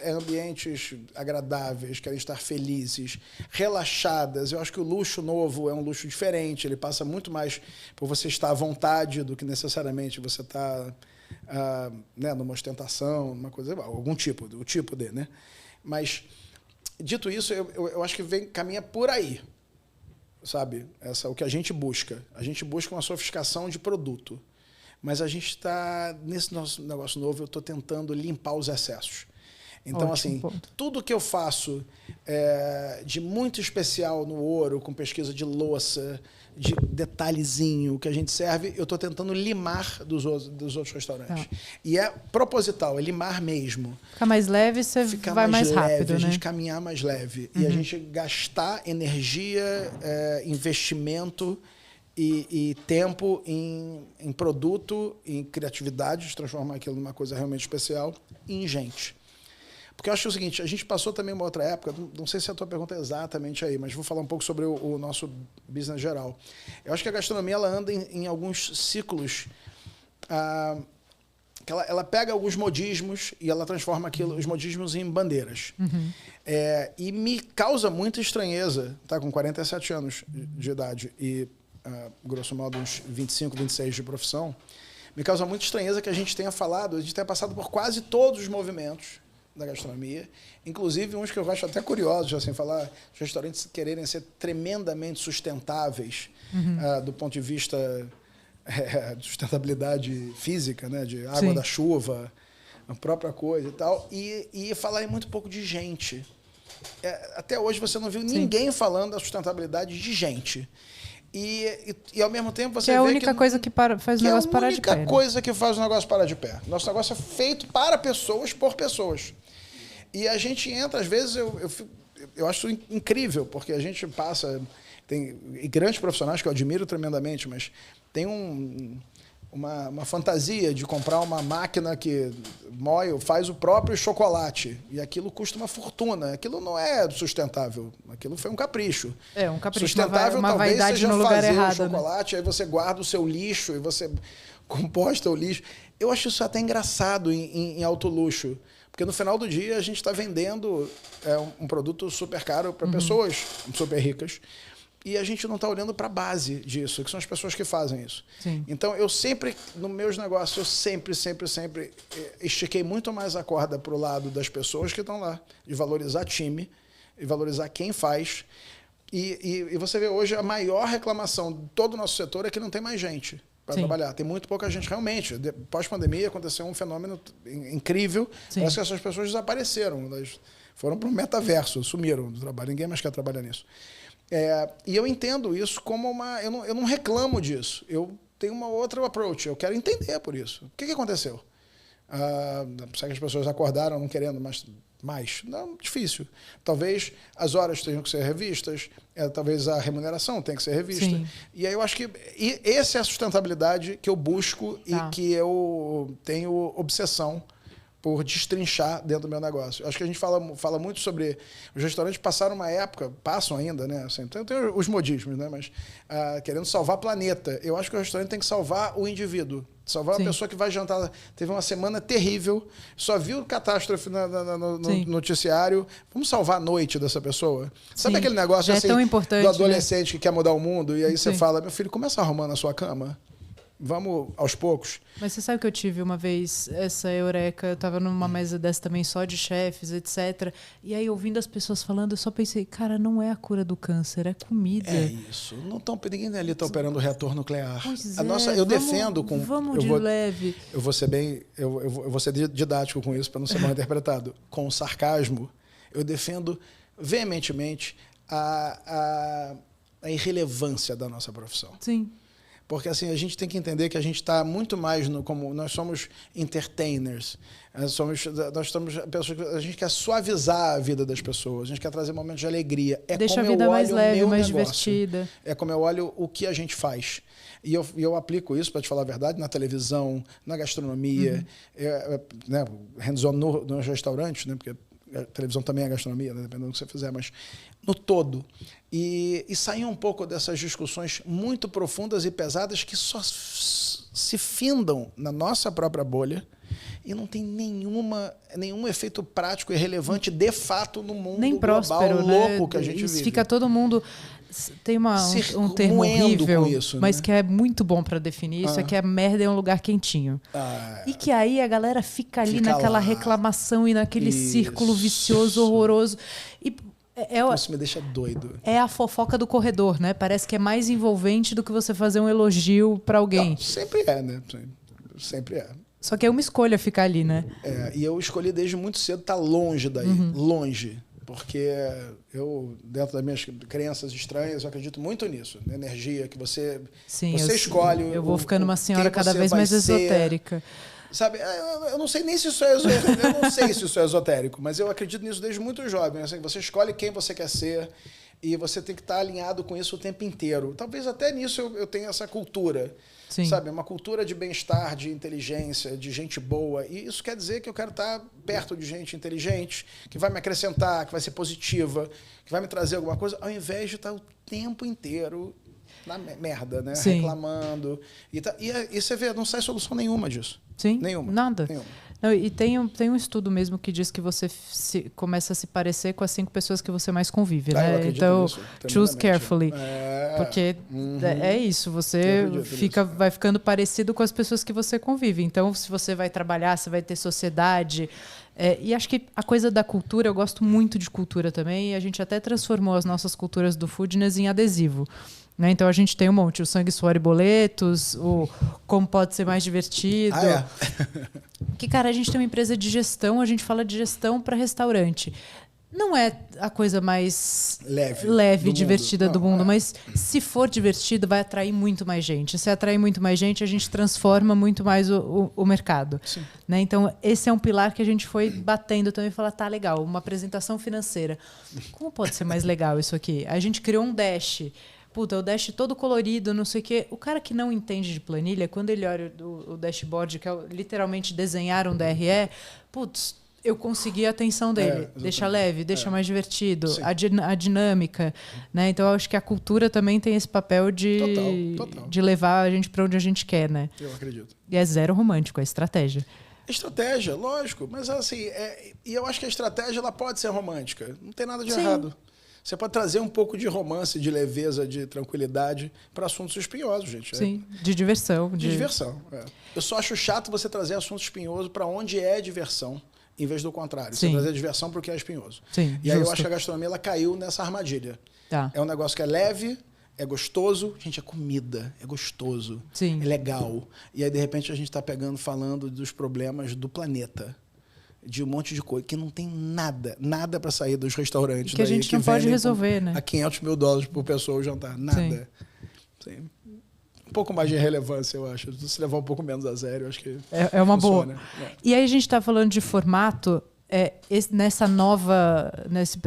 ambientes agradáveis, querem estar felizes, relaxadas. Eu acho que o luxo novo é um luxo diferente, ele passa muito mais por você estar à vontade do que necessariamente você estar numa ostentação, numa coisa, algum tipo, o tipo de, né? Mas, dito isso, eu acho que caminha por aí, sabe? O que a gente busca. A gente busca uma sofisticação de produto, mas a gente está, nesse nosso negócio novo, eu estou tentando limpar os excessos. Então, assim, tudo que eu faço de muito especial no ouro, com pesquisa de louça, de detalhezinho que a gente serve, eu estou tentando limar dos outros restaurantes. E é proposital, é limar mesmo. Ficar mais leve, você vai mais rápido, né? A gente caminhar mais leve. E a gente gastar energia, investimento e tempo em produto, em criatividade, de transformar aquilo numa coisa realmente especial, e em gente. Porque eu acho o seguinte, a gente passou também uma outra época, não sei se a tua pergunta é exatamente aí, mas vou falar um pouco sobre o nosso business geral. Eu acho que a gastronomia ela anda em alguns ciclos, que ela pega alguns modismos e ela transforma os modismos em bandeiras. E me causa muita estranheza, tá, com 47 anos de idade e, grosso modo, uns 25, 26 de profissão, me causa muita estranheza que a gente tenha passado por quase todos os movimentos da gastronomia, inclusive uns que eu acho até curiosos, assim, falar os restaurantes quererem ser tremendamente sustentáveis do ponto de vista de sustentabilidade física, né, de água da chuva, a própria coisa e tal, e falar muito pouco de gente. Até hoje você não viu ninguém falando da sustentabilidade de gente. E ao mesmo tempo você vê que... é a única coisa que faz o negócio parar de pé. É a única coisa que faz o negócio parar de pé. Nosso negócio é feito para pessoas, por pessoas. E a gente entra, às vezes, eu acho isso incrível, porque a gente passa... Tem grandes profissionais que eu admiro tremendamente, mas tem uma fantasia de comprar uma máquina que faz o próprio chocolate. E aquilo custa uma fortuna. Aquilo não é sustentável. Aquilo foi um capricho. É, um capricho. Sustentável uma talvez vaidade seja no lugar fazer errado, o chocolate, né? Aí você guarda o seu lixo e você composta o lixo. Eu acho isso até engraçado em alto luxo. Porque no final do dia a gente está vendendo um produto super caro para pessoas super ricas. E a gente não está olhando para a base disso, que são as pessoas que fazem isso. Sim. Então, eu sempre, nos meus negócios, eu sempre estiquei muito mais a corda para o lado das pessoas que estão lá, de valorizar time, e valorizar quem faz. E você vê hoje a maior reclamação de todo o nosso setor é que não tem mais gente para trabalhar. Tem muito pouca gente, realmente. Pós-pandemia aconteceu um fenômeno incrível. Sim. Parece que essas pessoas desapareceram. Elas foram para o metaverso, sumiram do trabalho. Ninguém mais quer trabalhar nisso. E eu entendo isso como eu não reclamo disso. Eu tenho uma outra approach. Eu quero entender por isso. O que aconteceu? Será que as pessoas acordaram não querendo mais? Não, difícil. Talvez as horas tenham que ser revistas, talvez a remuneração tenha que ser revista. Sim. E aí eu acho que essa é a sustentabilidade que eu busco e que eu tenho obsessão por destrinchar dentro do meu negócio. Acho que a gente fala muito sobre... Os restaurantes passam ainda, né? Assim, tem os modismos, né? Mas querendo salvar o planeta. Eu acho que o restaurante tem que salvar o indivíduo. Salvar uma pessoa que vai jantar... Teve uma semana terrível, só viu catástrofe no noticiário. Vamos salvar a noite dessa pessoa? Sabe aquele negócio assim, tão importante, do adolescente, né, que quer mudar o mundo? E aí você Sim. fala, meu filho, começa arrumando a sua cama. Vamos aos poucos. Mas você sabe que eu tive uma vez essa eureka, eu tava numa mesa dessa também só de chefes, etc. E aí, ouvindo as pessoas falando, eu só pensei, cara, não é a cura do câncer, é comida. É isso. Ninguém ali está operando reator nuclear. Pois eu defendo com... Vamos leve. Eu vou ser didático com isso para não ser mal interpretado. Com sarcasmo, eu defendo veementemente a irrelevância da nossa profissão. Sim. Porque assim, a gente tem que entender que a gente está muito mais como nós somos entertainers. Nós somos pessoas que a gente quer suavizar a vida das pessoas, a gente quer trazer momentos de alegria. Deixa a vida mais leve, mais divertida. É como eu olho o que a gente faz. E eu aplico isso, para te falar a verdade, na televisão, na gastronomia, né, hands-on nos restaurantes, né, porque a televisão também é gastronomia, né, dependendo do que você fizer, mas no todo. E sair um pouco dessas discussões muito profundas e pesadas que só se findam na nossa própria bolha e não tem nenhum efeito prático e relevante de fato no mundo nem global próspero, louco, né? Que a gente vive. Fica todo mundo... Tem um termo horrível, com isso, mas né? que é muito bom para definir isso, é que a merda é um lugar quentinho. E que aí a galera fica ali naquela reclamação e naquele círculo vicioso, horroroso. E isso me deixa doido. É a fofoca do corredor, né? Parece que é mais envolvente do que você fazer um elogio para alguém. Não, sempre é, né? Sempre é. Só que é uma escolha ficar ali, né? E eu escolhi desde muito cedo estar longe daí, longe. Porque eu, dentro das minhas crenças estranhas, eu acredito muito nisso, na energia que você escolhe. Eu vou ficando uma senhora cada vez mais esotérica. Sabe, eu não sei nem se isso é esotérico, eu não sei se isso é esotérico, mas eu acredito nisso desde muito jovem. Assim, você escolhe quem você quer ser e você tem que estar alinhado com isso o tempo inteiro. Talvez até nisso eu tenha essa cultura. Sim. Sabe, uma cultura de bem-estar, de inteligência, de gente boa. E isso quer dizer que eu quero estar perto de gente inteligente, que vai me acrescentar, que vai ser positiva, que vai me trazer alguma coisa, ao invés de estar o tempo inteiro na merda, né? Sim. Reclamando. E você vê, não sai solução nenhuma disso. Sim, nenhuma. Nada. Nenhuma. Não, e tem um estudo mesmo que diz que você começa a se parecer com as 5 pessoas que você mais convive, né? Então, choose carefully. Porque é isso, você vai ficando parecido com as pessoas que você convive. Então, se você vai trabalhar, você vai ter sociedade. E acho que a coisa da cultura, eu gosto muito de cultura também, e a gente até transformou as nossas culturas do foodness em adesivo. Né? Então a gente tem um monte, o sangue, suor e boletos, o como pode ser mais divertido. Porque, cara, a gente tem uma empresa de gestão, a gente fala de gestão para restaurante. Não é a coisa mais leve e divertida do mundo, mas se for divertido, vai atrair muito mais gente. Se atrair muito mais gente, a gente transforma muito mais o mercado. Né? Então, esse é um pilar que a gente foi batendo também e falar, tá, legal, uma apresentação financeira. Como pode ser mais legal isso aqui? A gente criou um dash. Puta, o dash todo colorido, não sei o quê. O cara que não entende de planilha, quando ele olha o dashboard, que é literalmente desenhar um DRE, putz, eu consegui a atenção dele. Deixa leve, deixa mais divertido, a dinâmica. Né? Então, eu acho que a cultura também tem esse papel de levar a gente para onde a gente quer. Né? Eu acredito. E é zero romântico, é estratégia. Estratégia, lógico. Mas assim, e eu acho que a estratégia ela pode ser romântica. Não tem nada de errado. Você pode trazer um pouco de romance, de leveza, de tranquilidade para assuntos espinhosos, gente. Sim, de diversão. De diversão. Eu só acho chato você trazer assunto espinhoso para onde é diversão, em vez do contrário. Você trazer diversão para o que é espinhoso. Sim, e aí eu acho que a gastronomia ela caiu nessa armadilha. Tá. É um negócio que é leve, é gostoso. Gente, é comida, é gostoso, é legal. E aí, de repente, a gente está falando dos problemas do planeta. De um monte de coisa que não tem nada para sair dos restaurantes. Que a gente não pode resolver, né? A $500 mil por pessoa o jantar. Nada. Sim. Um pouco mais de relevância, eu acho. Se levar um pouco menos a sério, eu acho que é uma funciona. Boa. E aí a gente está falando de formato.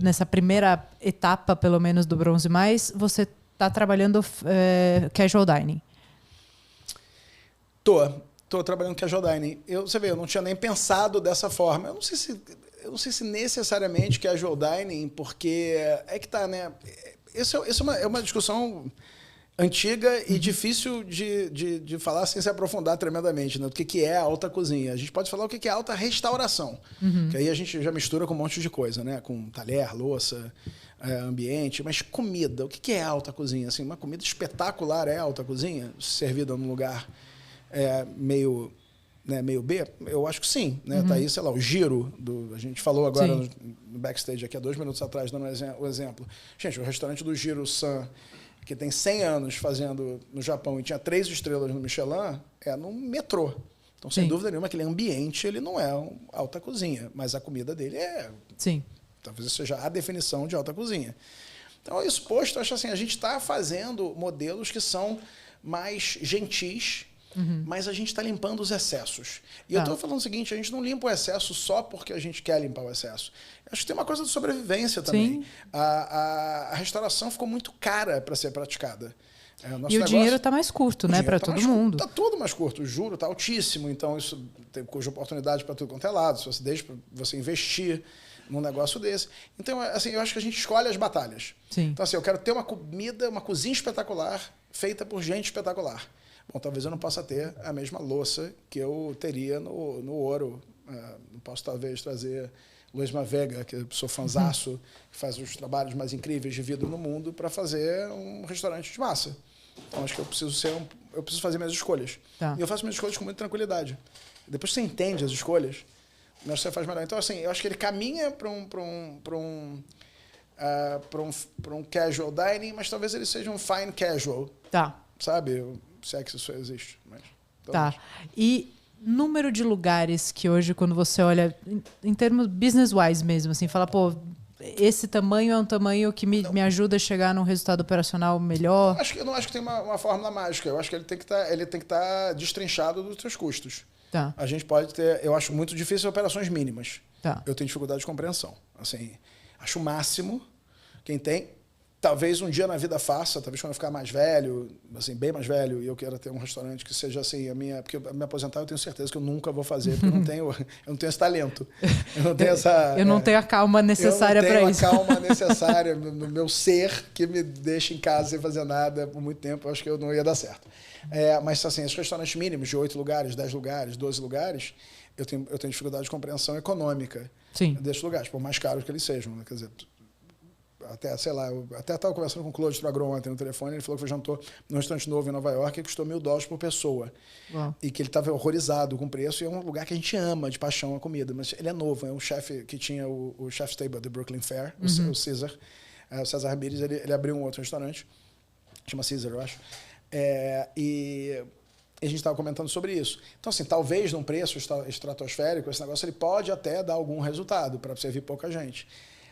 Nessa primeira etapa, pelo menos, do Bronze Mais, você está trabalhando casual dining. Estou trabalhando casual dining. Você vê, eu não tinha nem pensado dessa forma. Eu não sei se necessariamente casual dining, porque é que tá, né? Isso é uma discussão antiga e difícil de falar sem se aprofundar tremendamente, né? O que é a alta cozinha. A gente pode falar o que é a alta restauração, que aí a gente já mistura com um monte de coisa, né? Com talher, louça, ambiente, mas comida. O que é a alta cozinha? Assim, uma comida espetacular é a alta cozinha, servida num lugar meio B? Eu acho que sim. Né? Tá aí, sei lá, o giro. A gente falou agora no backstage, aqui há 2 minutos atrás, dando o exemplo. Gente, o restaurante do Giro San, que tem 100 anos fazendo no Japão e tinha 3 estrelas no Michelin, é no metrô. Então, sem dúvida nenhuma, aquele ambiente ele não é alta cozinha, mas a comida dele talvez seja a definição de alta cozinha. Então, isso posto, acho assim, a gente está fazendo modelos que são mais gentis, mas a gente está limpando os excessos. E eu estou falando o seguinte, a gente não limpa o excesso só porque a gente quer limpar o excesso. Acho que tem uma coisa de sobrevivência também. A restauração ficou muito cara para ser praticada. E o dinheiro está mais curto, né, para todo mundo. Está tudo mais curto. O juro está altíssimo, então isso tem cuja oportunidade para tudo quanto é lado. Se você deixa para você investir num negócio desse. Então, assim, eu acho que a gente escolhe as batalhas. Sim. Então, assim, eu quero ter uma comida, uma cozinha espetacular, feita por gente espetacular. Bom, talvez eu não possa ter a mesma louça que eu teria no Ouro. Não posso, talvez, trazer Luiz Mavega, que eu sou fanzaço, que faz os trabalhos mais incríveis de vidro no mundo, para fazer um restaurante de massa. Então, acho que eu preciso fazer minhas escolhas. Tá. E eu faço minhas escolhas com muita tranquilidade. Depois que você entende as escolhas, você faz melhor. Então, assim, eu acho que ele caminha para um casual dining, mas talvez ele seja um fine casual. Tá. Sabe? Se é que isso existe. Mas, tá. E número de lugares que hoje, quando você olha, em termos business-wise mesmo, assim, fala, pô, esse tamanho é um tamanho que me ajuda a chegar num resultado operacional melhor? Eu não acho que tem uma fórmula mágica. Eu acho que ele tem que estar destrinchado dos seus custos. Tá. A gente pode ter... Eu acho muito difícil operações mínimas. Tá. Eu tenho dificuldade de compreensão. Assim, acho o máximo quem tem. Talvez um dia na vida faça, talvez quando eu ficar mais velho, assim, bem mais velho, e eu quero ter um restaurante que seja assim, porque me aposentar eu tenho certeza que eu nunca vou fazer, porque eu não tenho esse talento. Eu não tenho eu não tenho a calma necessária para isso. Eu não tenho a calma necessária no meu ser que me deixa em casa sem fazer nada por muito tempo. Eu acho que eu não ia dar certo. Mas, assim, esses restaurantes mínimos de 8 lugares, 10 lugares, 12 lugares, eu tenho dificuldade de compreensão econômica. Sim. Desses lugares, por mais caros que eles sejam. Né? Quer dizer, até, sei lá, eu até estava conversando com o Claude Tragron ontem no telefone, ele falou que jantou num restaurante novo em Nova York e custou $1.000 por pessoa. Uau. E que ele estava horrorizado com o preço, e é um lugar que a gente ama de paixão a comida, mas ele é novo, é um chefe que tinha o Chef's Table do Brooklyn Fair, o Cesar. O Cesar Ramirez, ele abriu um outro restaurante, chama Cesar, eu acho. E a gente estava comentando sobre isso. Então, assim, talvez num preço estratosférico, esse negócio ele pode até dar algum resultado para servir pouca gente.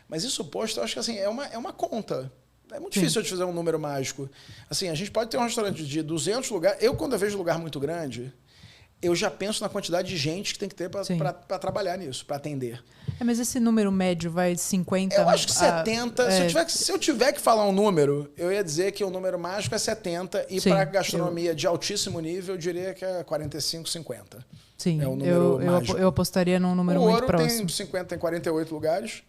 Mas isso posto, eu acho que assim, é uma conta. É muito difícil de fazer um número mágico. Assim, a gente pode ter um restaurante de 200 lugares. Eu, quando eu vejo um lugar muito grande, eu já penso na quantidade de gente que tem que ter para trabalhar nisso, para atender. Mas esse número médio vai de 50... Eu acho que 70. Se eu tiver que falar um número, eu ia dizer que o número mágico é 70. E para gastronomia de altíssimo nível, eu diria que é 45, 50. Sim, é o número mágico. Eu apostaria num número muito próximo. O Ouro tem 50, tem 48 lugares.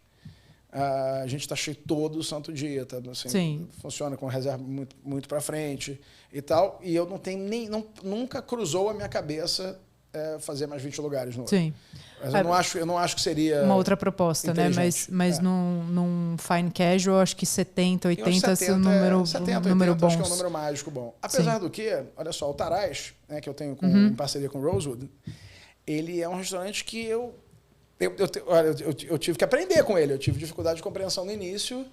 A gente está cheio todo santo dia, tá? Assim, sim. Funciona com reserva muito, muito para frente e tal. E eu não tenho nunca cruzou a minha cabeça fazer mais 20 lugares no Ouro. Sim. Mas eu não acho que seria uma outra proposta, né? Mas num fine casual, acho que 70, 80 é um número, 70, número 80, bom. Acho que é um número mágico bom. Apesar do que, olha só, o Taraz, né, que eu tenho em parceria com o Rosewood, ele é um restaurante que eu tive que aprender com ele. Eu tive dificuldade de compreensão no início.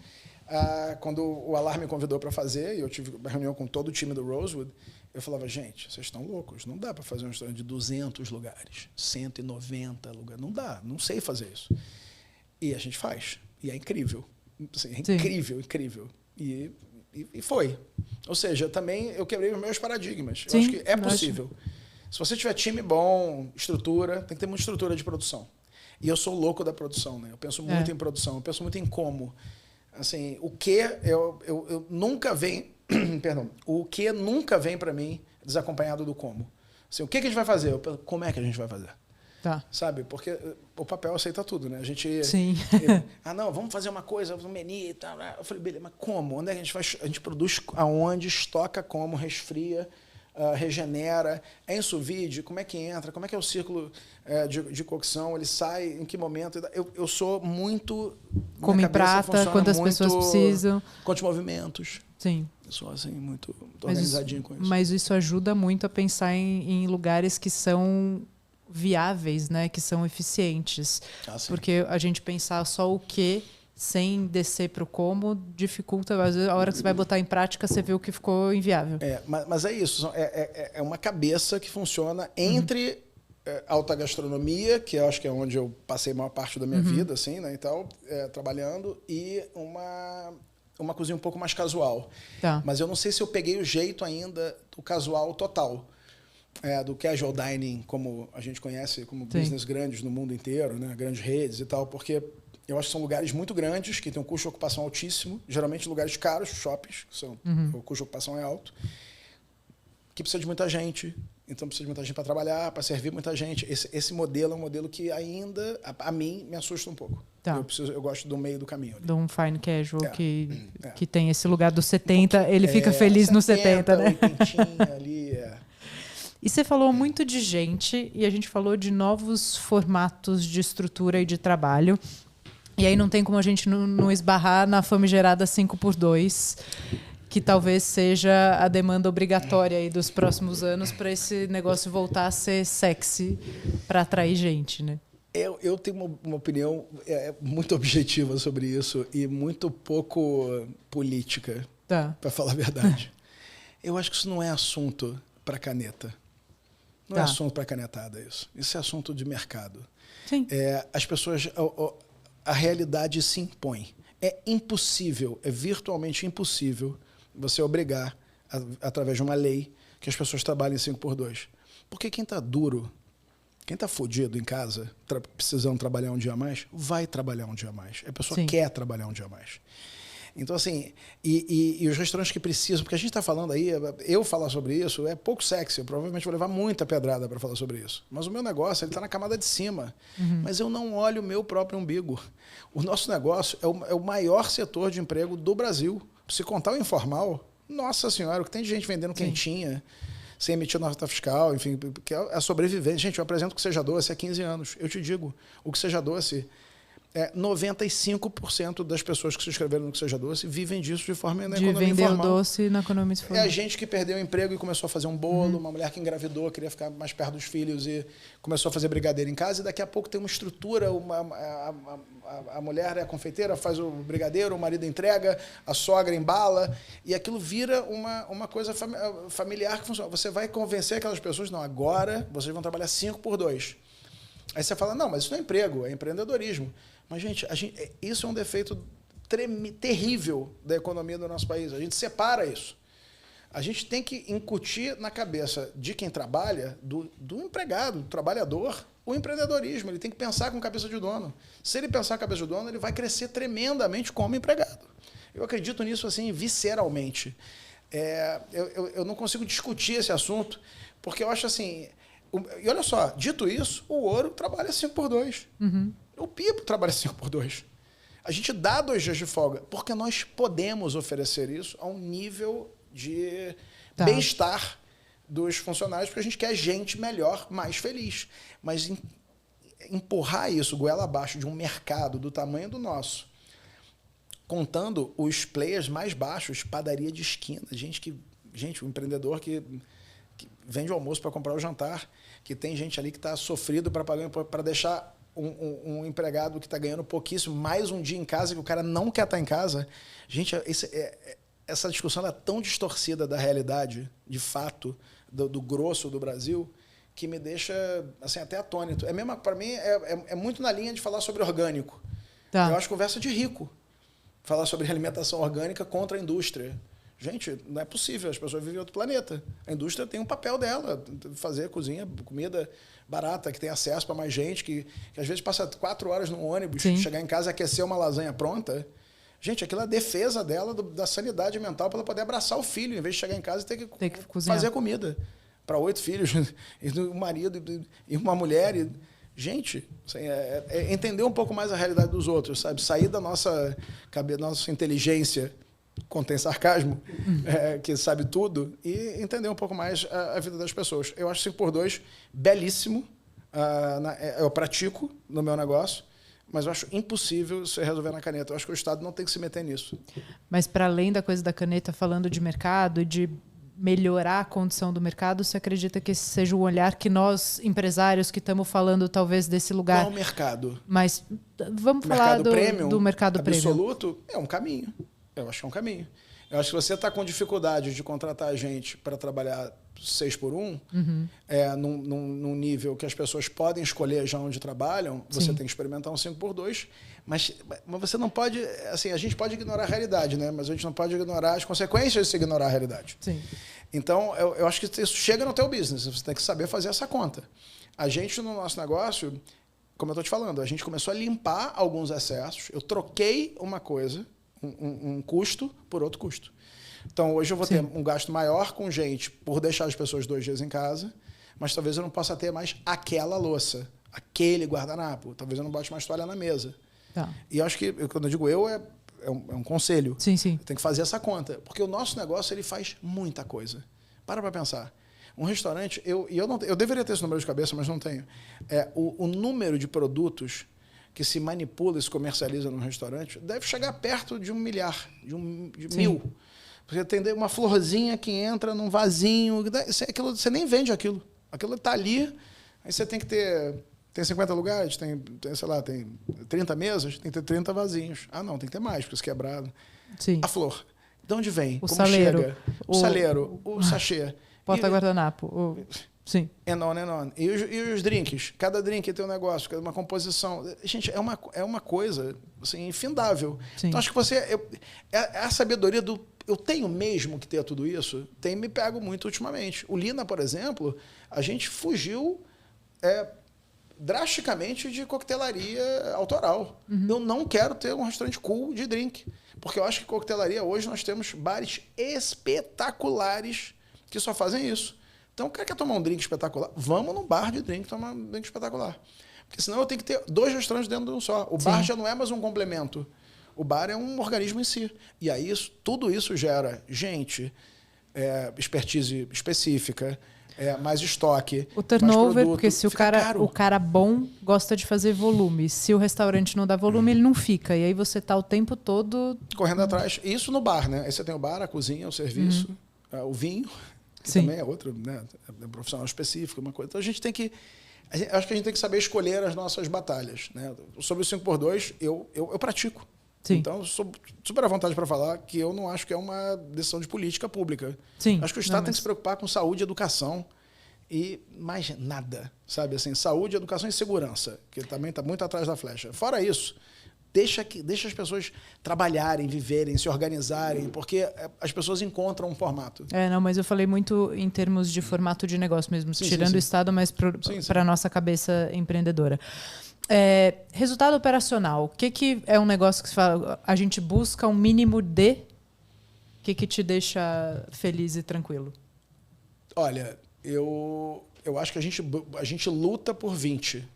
Quando o Alar me convidou para fazer, e eu tive uma reunião com todo o time do Rosewood, eu falava, gente, vocês estão loucos. Não dá para fazer um restaurante de 200 lugares, 190 lugares. Não dá, não sei fazer isso. E a gente faz. E é incrível. Assim, é incrível, incrível. E foi. Ou seja, também eu quebrei os meus paradigmas. Eu acho que é possível. Se você tiver time bom, estrutura, tem que ter muita estrutura de produção. E eu sou louco da produção, né? Eu penso muito em produção, eu penso muito em como. Assim, o que eu nunca vem, perdão, o que nunca vem para mim desacompanhado do como. Assim, o que a gente vai fazer? Como é que a gente vai fazer? Tá. Sabe? Porque o papel aceita tudo, né? A gente... Sim. Não, vamos fazer uma coisa, um menu e tal. Eu falei, beleza, mas como? Onde é que a gente faz? A gente produz aonde, estoca como, resfria, regenera, é em sous vide, como é que entra, como é que é o círculo de cocção, ele sai, em que momento. Eu sou muito... Como em prata, quantas pessoas precisam. Quantos movimentos. Sim. Eu sou assim, muito organizadinho com isso. Mas isso ajuda muito a pensar em lugares que são viáveis, né? Que são eficientes. Porque a gente pensar só o que... sem descer para o como, dificulta. Às vezes, a hora que você vai botar em prática, você vê o que ficou inviável. Mas é isso. É uma cabeça que funciona entre alta gastronomia, que eu acho que é onde eu passei a maior parte da minha vida, assim, né, e tal, trabalhando, e uma cozinha um pouco mais casual. Tá. Mas eu não sei se eu peguei o jeito ainda do casual total. Do casual dining, como a gente conhece como business grandes no mundo inteiro, né, grandes redes e tal, porque Eu acho que são lugares muito grandes, que têm um custo de ocupação altíssimo, geralmente lugares caros, shoppings, o custo de ocupação é alto, que precisa de muita gente. Então, precisa de muita gente para trabalhar, para servir muita gente. Esse modelo é um modelo que ainda, a mim, me assusta um pouco. Tá. Eu gosto do meio do caminho. De um fine casual que tem esse lugar dos 70, ele fica feliz no 70, né? 80 ali, E você falou muito de gente, e a gente falou de novos formatos de estrutura e de trabalho. E aí não tem como a gente não esbarrar na famigerada 5x2, que talvez seja a demanda obrigatória aí dos próximos anos para esse negócio voltar a ser sexy para atrair gente, né? Eu tenho uma opinião muito objetiva sobre isso e muito pouco política, para falar a verdade. Eu acho que isso não é assunto para caneta. Não é assunto para canetada isso. Isso é assunto de mercado. Sim. As pessoas... A realidade se impõe. É impossível, é virtualmente impossível você obrigar, através de uma lei, que as pessoas trabalhem 5x2. Porque quem está duro, quem está fodido em casa, precisando trabalhar um dia a mais, vai trabalhar um dia a mais. A pessoa quer trabalhar um dia a mais. Então, assim, e os restaurantes que precisam, porque a gente está falando aí, eu falar sobre isso é pouco sexy, eu provavelmente vou levar muita pedrada para falar sobre isso. Mas o meu negócio, ele está na camada de cima. Mas eu não olho o meu próprio umbigo. O nosso negócio é o maior setor de emprego do Brasil. Se contar o informal, nossa senhora, o que tem de gente vendendo quentinha, sem emitir nota fiscal, enfim, que é a sobrevivência. Gente, eu apresento o Que Seja Doce há 15 anos. Eu te digo, o Que Seja Doce... 95% das pessoas que se inscreveram no Que Seja Doce vivem disso de forma na economia informal. De vender doce na economia informal. É a gente que perdeu o emprego e começou a fazer um bolo, uma mulher que engravidou, queria ficar mais perto dos filhos e começou a fazer brigadeiro em casa, e daqui a pouco tem uma estrutura, a mulher é confeiteira, faz o brigadeiro, o marido entrega, a sogra embala, e aquilo vira uma coisa familiar que funciona. Você vai convencer aquelas pessoas, não, agora vocês vão trabalhar 5x2. Aí você fala, não, mas isso não é emprego, é empreendedorismo. Mas, gente, isso é um defeito terrível da economia do nosso país. A gente separa isso. A gente tem que incutir na cabeça de quem trabalha, do empregado, do trabalhador, o empreendedorismo. Ele tem que pensar com cabeça de dono. Se ele pensar com cabeça de dono, ele vai crescer tremendamente como empregado. Eu acredito nisso assim visceralmente. Eu não consigo discutir esse assunto, porque eu acho assim... E olha só, dito isso, o ouro trabalha 5x2. O Pipo trabalha 5x2. A gente dá 2 dias de folga, porque nós podemos oferecer isso a um nível de bem-estar dos funcionários, porque a gente quer gente melhor, mais feliz. Mas empurrar isso goela abaixo de um mercado do tamanho do nosso, contando os players mais baixos, padaria de esquina, o empreendedor que vende o almoço para comprar o jantar, que tem gente ali que está sofrido para deixar um empregado que está ganhando pouquíssimo, mais um dia em casa, que o cara não quer estar em casa. Gente, essa discussão é tão distorcida da realidade, de fato, do grosso do Brasil, que me deixa assim, até atônito. Para mim, é muito na linha de falar sobre orgânico. Eu acho conversa de rico. Falar sobre alimentação orgânica contra a indústria. Gente, não é possível, as pessoas vivem em outro planeta. A indústria tem um papel dela, fazer cozinha, comida barata, que tem acesso para mais gente, que às vezes passa 4 horas no ônibus, chegar em casa e aquecer uma lasanha pronta. Gente, aquilo é a defesa dela, da sanidade mental, para ela poder abraçar o filho, em vez de chegar em casa e ter que fazer comida para 8 filhos, e um marido e uma mulher. Gente, assim, entender um pouco mais a realidade dos outros, sabe? Sair da nossa inteligência, contém sarcasmo, que sabe tudo, e entender um pouco mais a vida das pessoas. Eu acho 5x2 belíssimo, eu pratico no meu negócio, mas eu acho impossível você resolver na caneta. Eu acho que o Estado não tem que se meter nisso. Mas, para além da coisa da caneta, falando de mercado e de melhorar a condição do mercado, você acredita que esse seja o olhar que nós, empresários, que estamos falando talvez desse lugar... Qual mercado? Mas vamos falar do mercado premium. Absoluto, é um caminho. Eu acho que é um caminho. Eu acho que você está com dificuldade de contratar gente para trabalhar 6x1, num nível que as pessoas podem escolher já onde trabalham, você tem que experimentar um 5x2, mas você não pode... Assim, a gente pode ignorar a realidade, né? Mas a gente não pode ignorar as consequências de se ignorar a realidade. Sim. Então, eu acho que isso chega no teu business, você tem que saber fazer essa conta. A gente, no nosso negócio, como eu estou te falando, a gente começou a limpar alguns excessos. Eu troquei uma coisa, um custo, por outro custo. Então, hoje eu vou ter um gasto maior com gente por deixar as pessoas 2 dias em casa, mas talvez eu não possa ter mais aquela louça, aquele guardanapo. Talvez eu não bote mais toalha na mesa. Tá. E eu acho que, quando eu digo eu, é um conselho. Sim, sim. Tem que fazer essa conta. Porque o nosso negócio ele faz muita coisa. Para pensar. Um restaurante, eu deveria ter esse número de cabeça, mas não tenho. O número de produtos que se manipula e se comercializa num restaurante deve chegar perto de 1 milhar, de 1.000. Porque tem uma florzinha que entra num vasinho, você nem vende aquilo. Aquilo está ali, aí você tem que ter... Tem 50 lugares, tem, sei lá, tem 30 mesas, tem que ter 30 vasinhos. Ah, não, tem que ter mais, porque isso quebrado. Sim. A flor. De onde vem? O Como saleiro. chega? O saleiro, o sachê. Porta-guardanapo. Sim. E os drinks? Cada drink tem um negócio, cada uma composição. Gente, é uma coisa assim, infindável. Sim. Então, acho que a sabedoria do... Eu tenho mesmo que ter tudo isso, tem me pego muito ultimamente. O Lina, por exemplo, a gente fugiu drasticamente de coquetelaria autoral. Uhum. Eu não quero ter um restaurante cool de drink, porque eu acho que coquetelaria, hoje nós temos bares espetaculares que só fazem isso. Então, o cara quer tomar um drink espetacular? Vamos num bar de drink tomar um drink espetacular. Porque senão eu tenho que ter 2 restaurantes dentro de um só. O bar já não é mais um complemento. O bar é um organismo em si. E aí tudo isso gera gente, expertise específica, mais estoque, o turnover, mais produto, porque se o cara bom gosta de fazer volume. Se o restaurante não dá volume, ele não fica. E aí você tá o tempo todo... correndo atrás. Isso no bar, né? Aí você tem o bar, a cozinha, o serviço, o vinho, que também é outro, né? É um profissional específico, uma coisa. Então a gente tem que... Acho que a gente tem que saber escolher as nossas batalhas, né? Sobre o 5x2, eu pratico. Sim. Então, sou super à vontade para falar que eu não acho que é uma decisão de política pública. Sim. Acho que o Estado tem que se preocupar com saúde e educação e mais nada, sabe? Assim, saúde, educação e segurança, que também está muito atrás da flecha. Fora isso, deixa as pessoas trabalharem, viverem, se organizarem, porque as pessoas encontram um formato. Mas eu falei muito em termos de formato de negócio mesmo, tirando o Estado, mas para a nossa cabeça empreendedora. Resultado operacional. O que é um negócio que você fala, a gente busca um mínimo de... O que te deixa feliz e tranquilo? Olha, eu acho que a gente luta por 20%.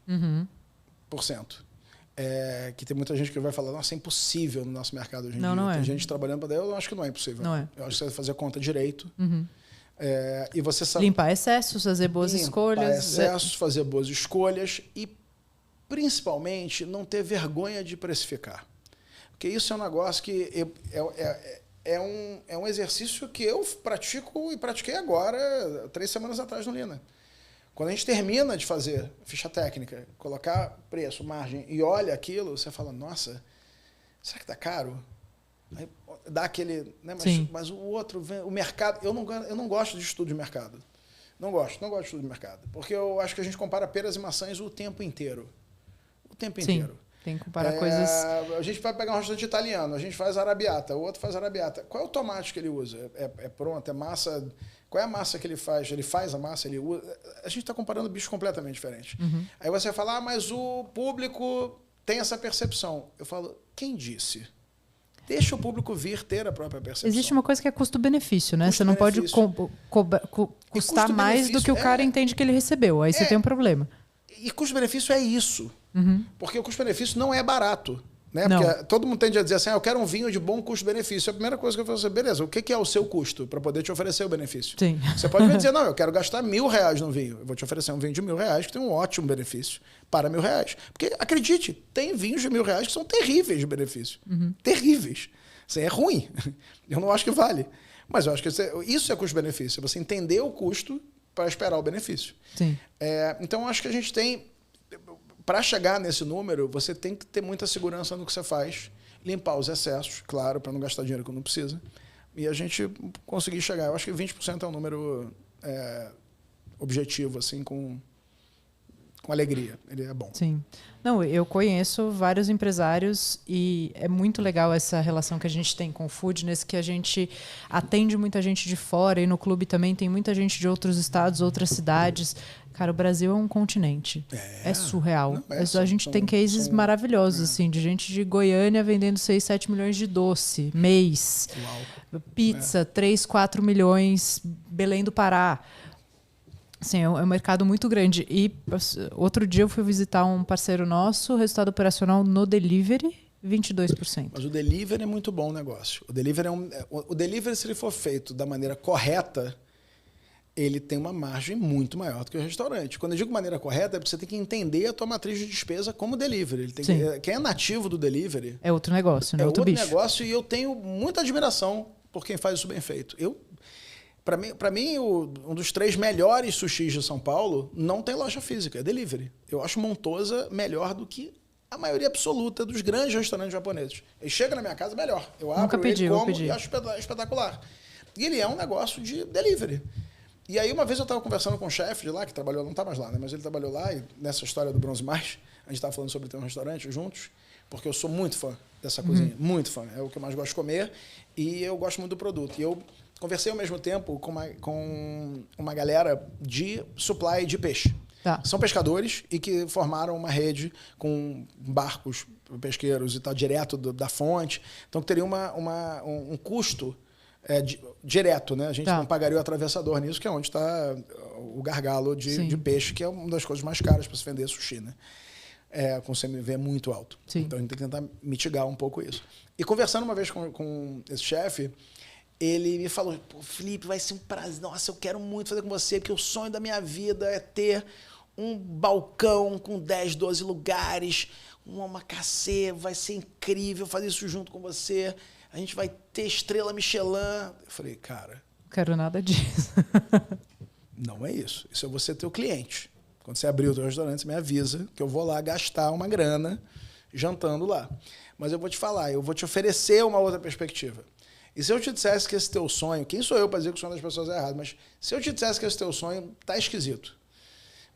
Que tem muita gente que vai falar, nossa, é impossível no nosso mercado hoje em dia. Não é. Tem gente trabalhando para daí, eu acho que não é impossível. Não é. Eu acho que você vai fazer a conta direito. E você sabe... Limpar excessos, fazer boas escolhas. Limpar excessos, fazer boas escolhas e principalmente não ter vergonha de precificar. Porque isso é um negócio que é um exercício que eu pratico e pratiquei agora, 3 semanas atrás no Lina. Quando a gente termina de fazer ficha técnica, colocar preço, margem e olha aquilo, você fala, nossa, será que está caro? Aí dá aquele... Né, mas o outro, o mercado... Eu não gosto de estudo de mercado. Não gosto de estudo de mercado. Porque eu acho que a gente compara peras e maçãs o tempo inteiro. Inteiro. Tem que comparar coisas... A gente vai pegar um restaurante italiano, a gente faz arabiata, o outro faz arabiata. Qual é o tomate que ele usa? É pronto? É massa? Qual é a massa que ele faz? Ele faz a massa? Ele usa? A gente está comparando bichos completamente diferentes. Aí você fala, mas o público tem essa percepção. Eu falo, quem disse? Deixa o público vir ter a própria percepção. Existe uma coisa que é custo-benefício, né? Você não pode custar mais do que o cara entende que ele recebeu. Aí você tem um problema. E custo-benefício é isso. Porque o custo-benefício não é barato. Né? Porque todo mundo tende a dizer assim, eu quero um vinho de bom custo-benefício. A primeira coisa que eu falo assim, beleza, o que é o seu custo para poder te oferecer o benefício? Sim. Você pode me dizer, não, eu quero gastar R$1.000 no vinho. Eu vou te oferecer um vinho de R$1.000 que tem um ótimo benefício para R$1.000. Porque, acredite, tem vinhos de R$1.000 que são terríveis de benefício. Terríveis. Isso é ruim. Eu não acho que vale. Mas eu acho que isso é custo-benefício. Você entender o custo para esperar o benefício. Sim. Então, eu acho que a gente tem... Para chegar nesse número, você tem que ter muita segurança no que você faz, limpar os excessos, claro, para não gastar dinheiro que não precisa, e a gente conseguir chegar. Eu acho que 20% é um número objetivo, assim, com com alegria. Ele é bom. Sim. Não, eu conheço vários empresários e é muito legal essa relação que a gente tem com o Foodness, que a gente atende muita gente de fora e no clube também tem muita gente de outros estados, outras cidades. Cara, o Brasil é um continente. É surreal. Não, a gente tem cases maravilhosos, assim, de gente de Goiânia vendendo 6, 7 milhões de doce, mês. Uau. Pizza, 3, 4 milhões, Belém do Pará. Sim, é um mercado muito grande. E outro dia eu fui visitar um parceiro nosso, resultado operacional no delivery, 22%. Mas o delivery é muito bom negócio. O delivery, se ele for feito da maneira correta, ele tem uma margem muito maior do que o restaurante. Quando eu digo maneira correta, é porque você tem que entender a tua matriz de despesa como delivery. Quem é nativo do delivery... É outro negócio, né? Outro bicho. Negócio, e eu tenho muita admiração por quem faz isso bem feito. Para mim, um dos 3 melhores sushis de São Paulo não tem loja física, é delivery. Eu acho Montosa melhor do que a maioria absoluta dos grandes restaurantes japoneses. Ele chega na minha casa, melhor. Eu abro ele, como e acho espetacular. E ele é um negócio de delivery. E aí, uma vez eu estava conversando com um chefe de lá, que trabalhou, não está mais lá, né? Mas ele trabalhou lá, e nessa história do Bronze Mais, a gente estava falando sobre ter um restaurante juntos, porque eu sou muito fã dessa cozinha, muito fã. É o que eu mais gosto de comer e eu gosto muito do produto. E eu conversei ao mesmo tempo com uma galera de supply de peixe. Tá. São pescadores e que formaram uma rede com barcos pesqueiros e tal, direto da fonte. Então, teria um custo direto, né? A gente não pagaria o atravessador nisso, que é onde está o gargalo de peixe, que é uma das coisas mais caras para se vender sushi, né? Com CMV muito alto. Sim. Então, a gente tem que tentar mitigar um pouco isso. E conversando uma vez com esse chefe, ele me falou, pô, Felipe, vai ser um prazer. Nossa, eu quero muito fazer com você, porque o sonho da minha vida é ter um balcão com 10, 12 lugares, uma cacê, vai ser incrível fazer isso junto com você. A gente vai ter estrela Michelin. Eu falei, cara... Não quero nada disso. Não é isso. Isso é você ter o cliente. Quando você abrir o teu restaurante, você me avisa que eu vou lá gastar uma grana jantando lá. Mas eu vou te falar, eu vou te oferecer uma outra perspectiva. E se eu te dissesse que esse teu sonho... Quem sou eu para dizer que o sonho das pessoas é errado? Mas se eu te dissesse que esse teu sonho está esquisito.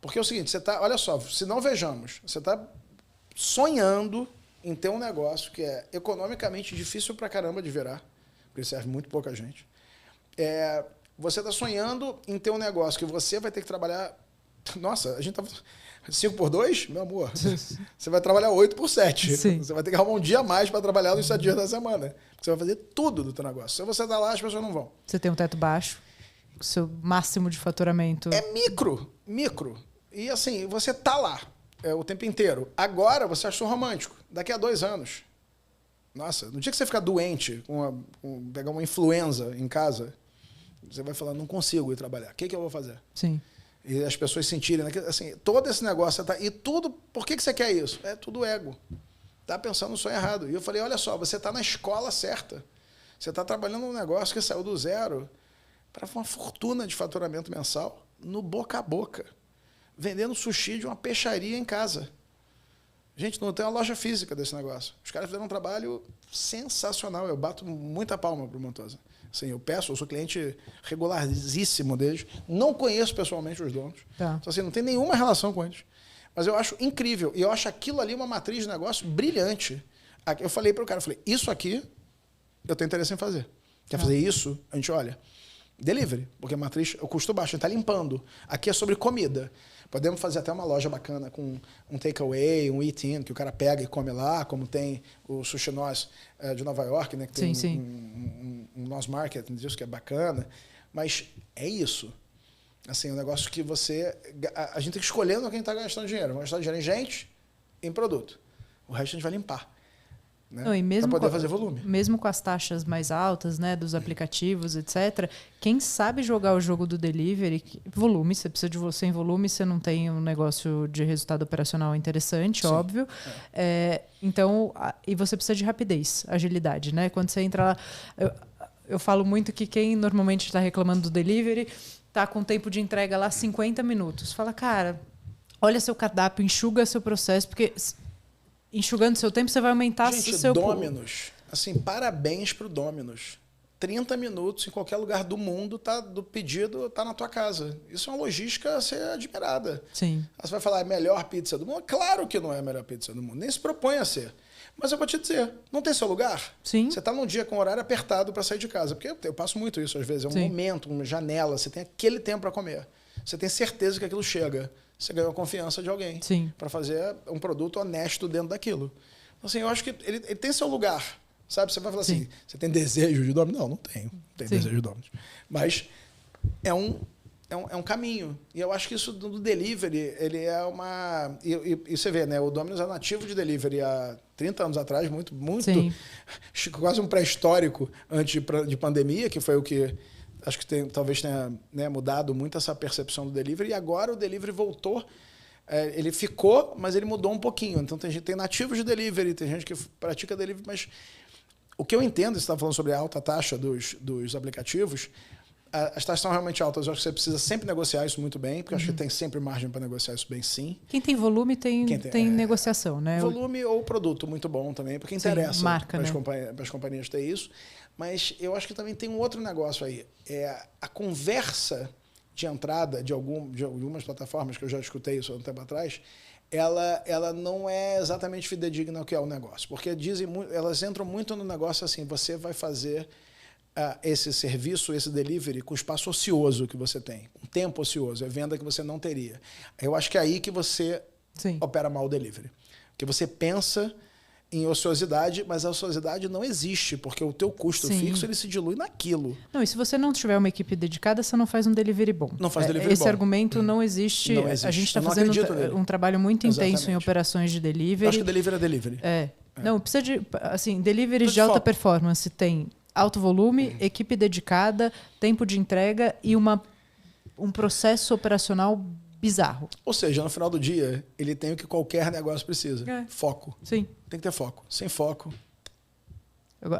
Porque é o seguinte, você tá, olha só, se não vejamos, você está sonhando em ter um negócio que é economicamente difícil pra caramba de virar, porque serve muito pouca gente. Você está sonhando em ter um negócio que você vai ter que trabalhar... Nossa, a gente tá 5 por 2? Meu amor, você vai trabalhar 8 por 7. Sim. Você vai ter que arrumar um dia a mais para trabalhar nos 7 dias da semana. Você vai fazer tudo do teu negócio. Se você está lá, as pessoas não vão. Você tem um teto baixo, o seu máximo de faturamento... É micro. E assim, você tá lá o tempo inteiro. Agora você achou romântico. Daqui a 2 anos. Nossa, no dia que você ficar doente, pegar uma influenza em casa, você vai falar, não consigo ir trabalhar. O que eu vou fazer? Sim. E as pessoas sentirem, assim, todo esse negócio, e tudo, por que você quer isso? É tudo ego. Tá pensando no sonho errado. E eu falei, olha só, você tá na escola certa. Você tá trabalhando num negócio que saiu do zero para uma fortuna de faturamento mensal no boca a boca. Vendendo sushi de uma peixaria em casa. Gente, não tem uma loja física desse negócio. Os caras fizeram um trabalho sensacional. Eu bato muita palma pro Montosa. Assim, eu sou cliente regularíssimo deles. Não conheço pessoalmente os donos. Tá. Então, assim, não tem nenhuma relação com eles. Mas eu acho incrível. E eu acho aquilo ali uma matriz de negócio brilhante. Eu falei pro cara, isso aqui eu tenho interesse em fazer. Quer fazer isso? A gente olha. Delivery, porque a matriz, o custo baixo, a gente está limpando. Aqui é sobre comida. Podemos fazer até uma loja bacana com um takeaway, um eat-in, que o cara pega e come lá, como tem o Sushi Nós de Nova York, né, que tem um Nós Market disso, que é bacana. Mas é isso. Assim, um negócio que a gente tem que escolher no que a gente está gastando dinheiro. Vamos gastar dinheiro em gente, em produto. O resto a gente vai limpar. Né? Para poder fazer volume. Mesmo com as taxas mais altas, né, dos aplicativos, etc., quem sabe jogar o jogo do delivery, volume, você precisa de você em volume, você não tem um negócio de resultado operacional interessante, óbvio. Então, e você precisa de rapidez, agilidade. Né? Quando você entra lá... Eu falo muito que quem normalmente está reclamando do delivery está com tempo de entrega lá 50 minutos. Fala, cara, olha seu cardápio, enxuga seu processo, porque... Enxugando seu tempo, você vai aumentar Gente, seu... Domino's. Assim, parabéns pro Domino's. 30 minutos em qualquer lugar do mundo, do pedido tá na tua casa. Isso é uma logística a ser admirada. Sim. Aí você vai falar, é a melhor pizza do mundo? Claro que não é a melhor pizza do mundo, nem se propõe a ser. Mas eu vou te dizer, não tem seu lugar? Sim. Você está num dia com horário apertado para sair de casa, porque eu passo muito isso às vezes, é um Sim. momento, uma janela, você tem aquele tempo para comer. Você tem certeza que aquilo chega. Você ganhou a confiança de alguém para fazer um produto honesto dentro daquilo. Então, assim, eu acho que ele tem seu lugar. Sabe? Você vai falar assim, você tem desejo de Domino's? Não tenho. Não tenho desejo de Domino's. Mas é um caminho. E eu acho que isso do delivery, ele é uma... E você vê, né? O Domino's é nativo de delivery há 30 anos atrás, muito quase um pré-histórico antes de pandemia, que foi o que acho que talvez tenha, né, mudado muito essa percepção do delivery. E agora o delivery voltou. Ele ficou, mas ele mudou um pouquinho. Então tem nativos de delivery, tem gente que pratica delivery, mas... O que eu entendo, você estava falando sobre a alta taxa dos aplicativos, as taxas são realmente altas. Eu acho que você precisa sempre negociar isso muito bem, porque eu acho que tem sempre margem para negociar isso bem, sim. Quem tem volume tem negociação, né? Volume ou produto muito bom também, porque interessa marca, para as companhias ter isso. Mas eu acho que também tem um outro negócio aí. A conversa de entrada de algumas plataformas, que eu já escutei isso há um tempo atrás, ela não é exatamente fidedigna ao que é o negócio. Porque elas entram muito no negócio assim, você vai fazer esse serviço, esse delivery com espaço ocioso que você tem, um tempo ocioso, é venda que você não teria. Eu acho que é aí que você opera mal o delivery. Porque você pensa em ociosidade, mas a ociosidade não existe, porque o teu custo fixo ele se dilui naquilo. Não, e se você não tiver uma equipe dedicada, você não faz um delivery bom. Não faz delivery bom. Esse argumento não existe. A gente está fazendo um trabalho muito intenso em operações de delivery. Eu acho que delivery é delivery. Não, precisa de... Assim, deliveries de alta performance tem alto volume, equipe dedicada, tempo de entrega e um processo operacional bizarro. Ou seja, no final do dia, ele tem o que qualquer negócio precisa. Foco. Sim. Tem que ter foco. Sem foco.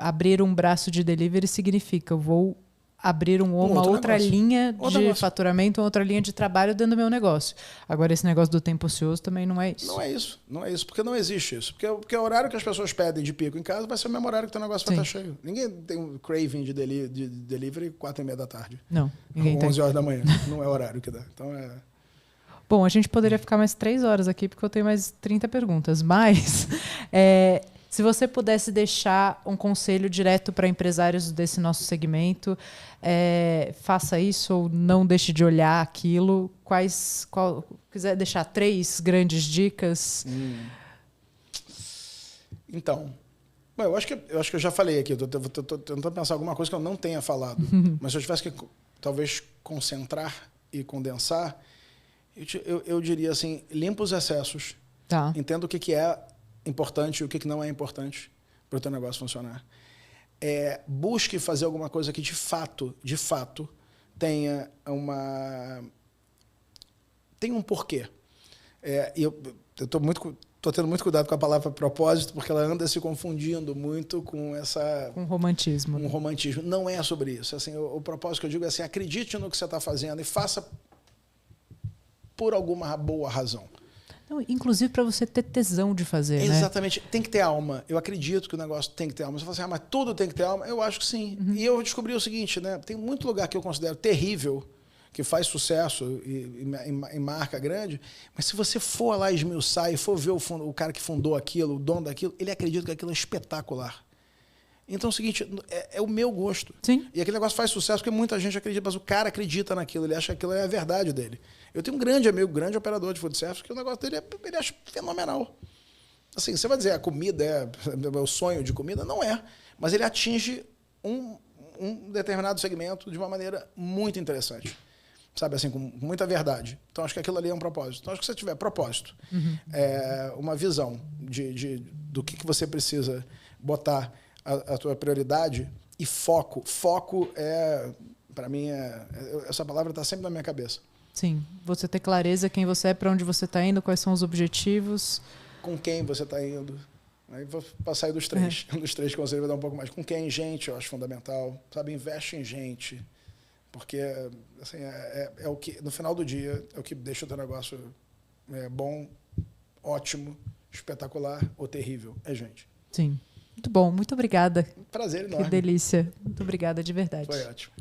Abrir um braço de delivery significa eu vou abrir uma outra linha de faturamento, uma outra linha de trabalho dentro do meu negócio. Agora, esse negócio do tempo ocioso também não é isso. Não é isso, porque não existe isso. Porque o horário que as pessoas pedem de pico em casa vai ser o mesmo horário que o teu negócio vai estar cheio. Ninguém tem um craving de delivery 4h30 da tarde. Não, ninguém tem. 11 horas da manhã. Não é o horário que dá. Então Bom, a gente poderia ficar mais 3 horas aqui, porque eu tenho mais 30 perguntas. Mas, se você pudesse deixar um conselho direto para empresários desse nosso segmento, faça isso ou não deixe de olhar aquilo. Quiser deixar 3 grandes dicas? Então, eu acho que eu já falei aqui. Estou tentando pensar alguma coisa que eu não tenha falado. Mas se eu tivesse que, talvez, concentrar e condensar... Eu diria assim, limpa os excessos, entenda o que é importante e o que não é importante para o teu negócio funcionar. Busque fazer alguma coisa que de fato tenha um porquê. Eu estou tendo muito cuidado com a palavra propósito, porque ela anda se confundindo muito com com romantismo. Um romantismo. Não é sobre isso. Assim, o propósito que eu digo é assim, acredite no que você está fazendo e faça por alguma boa razão. Não, inclusive para você ter tesão de fazer. Exatamente. Né? Tem que ter alma. Eu acredito que o negócio tem que ter alma. Você fala assim, mas tudo tem que ter alma? Eu acho que sim. E eu descobri o seguinte, né? Tem muito lugar que eu considero terrível, que faz sucesso e marca grande, mas se você for lá esmiuçar e for ver o cara que fundou aquilo, o dono daquilo, ele acredita que aquilo é espetacular. Então é o seguinte, é o meu gosto. Sim. E aquele negócio faz sucesso porque muita gente acredita, mas o cara acredita naquilo, ele acha que aquilo é a verdade dele. Eu tenho um grande amigo, grande operador de food service, que o negócio dele ele acha fenomenal. Assim, você vai dizer, a comida é o sonho de comida? Não é. Mas ele atinge um determinado segmento de uma maneira muito interessante. Sabe, assim, com muita verdade. Então, acho que aquilo ali é um propósito. Então, acho que se você tiver propósito, uma visão do que você precisa botar a tua prioridade e foco. Foco para mim, essa palavra está sempre na minha cabeça. Sim. Você ter clareza quem você é, para onde você está indo, quais são os objetivos. Com quem você está indo. Aí vou passar aí dos 3. Dos 3 conselhos vai dar um pouco mais. Com quem? Gente, eu acho fundamental. Sabe, investe em gente. Porque, assim, é o que, no final do dia, é o que deixa o teu negócio bom, ótimo, espetacular ou terrível. É gente. Sim. Muito bom, muito obrigada. Prazer enorme. Que delícia. Muito obrigada, de verdade. Foi ótimo.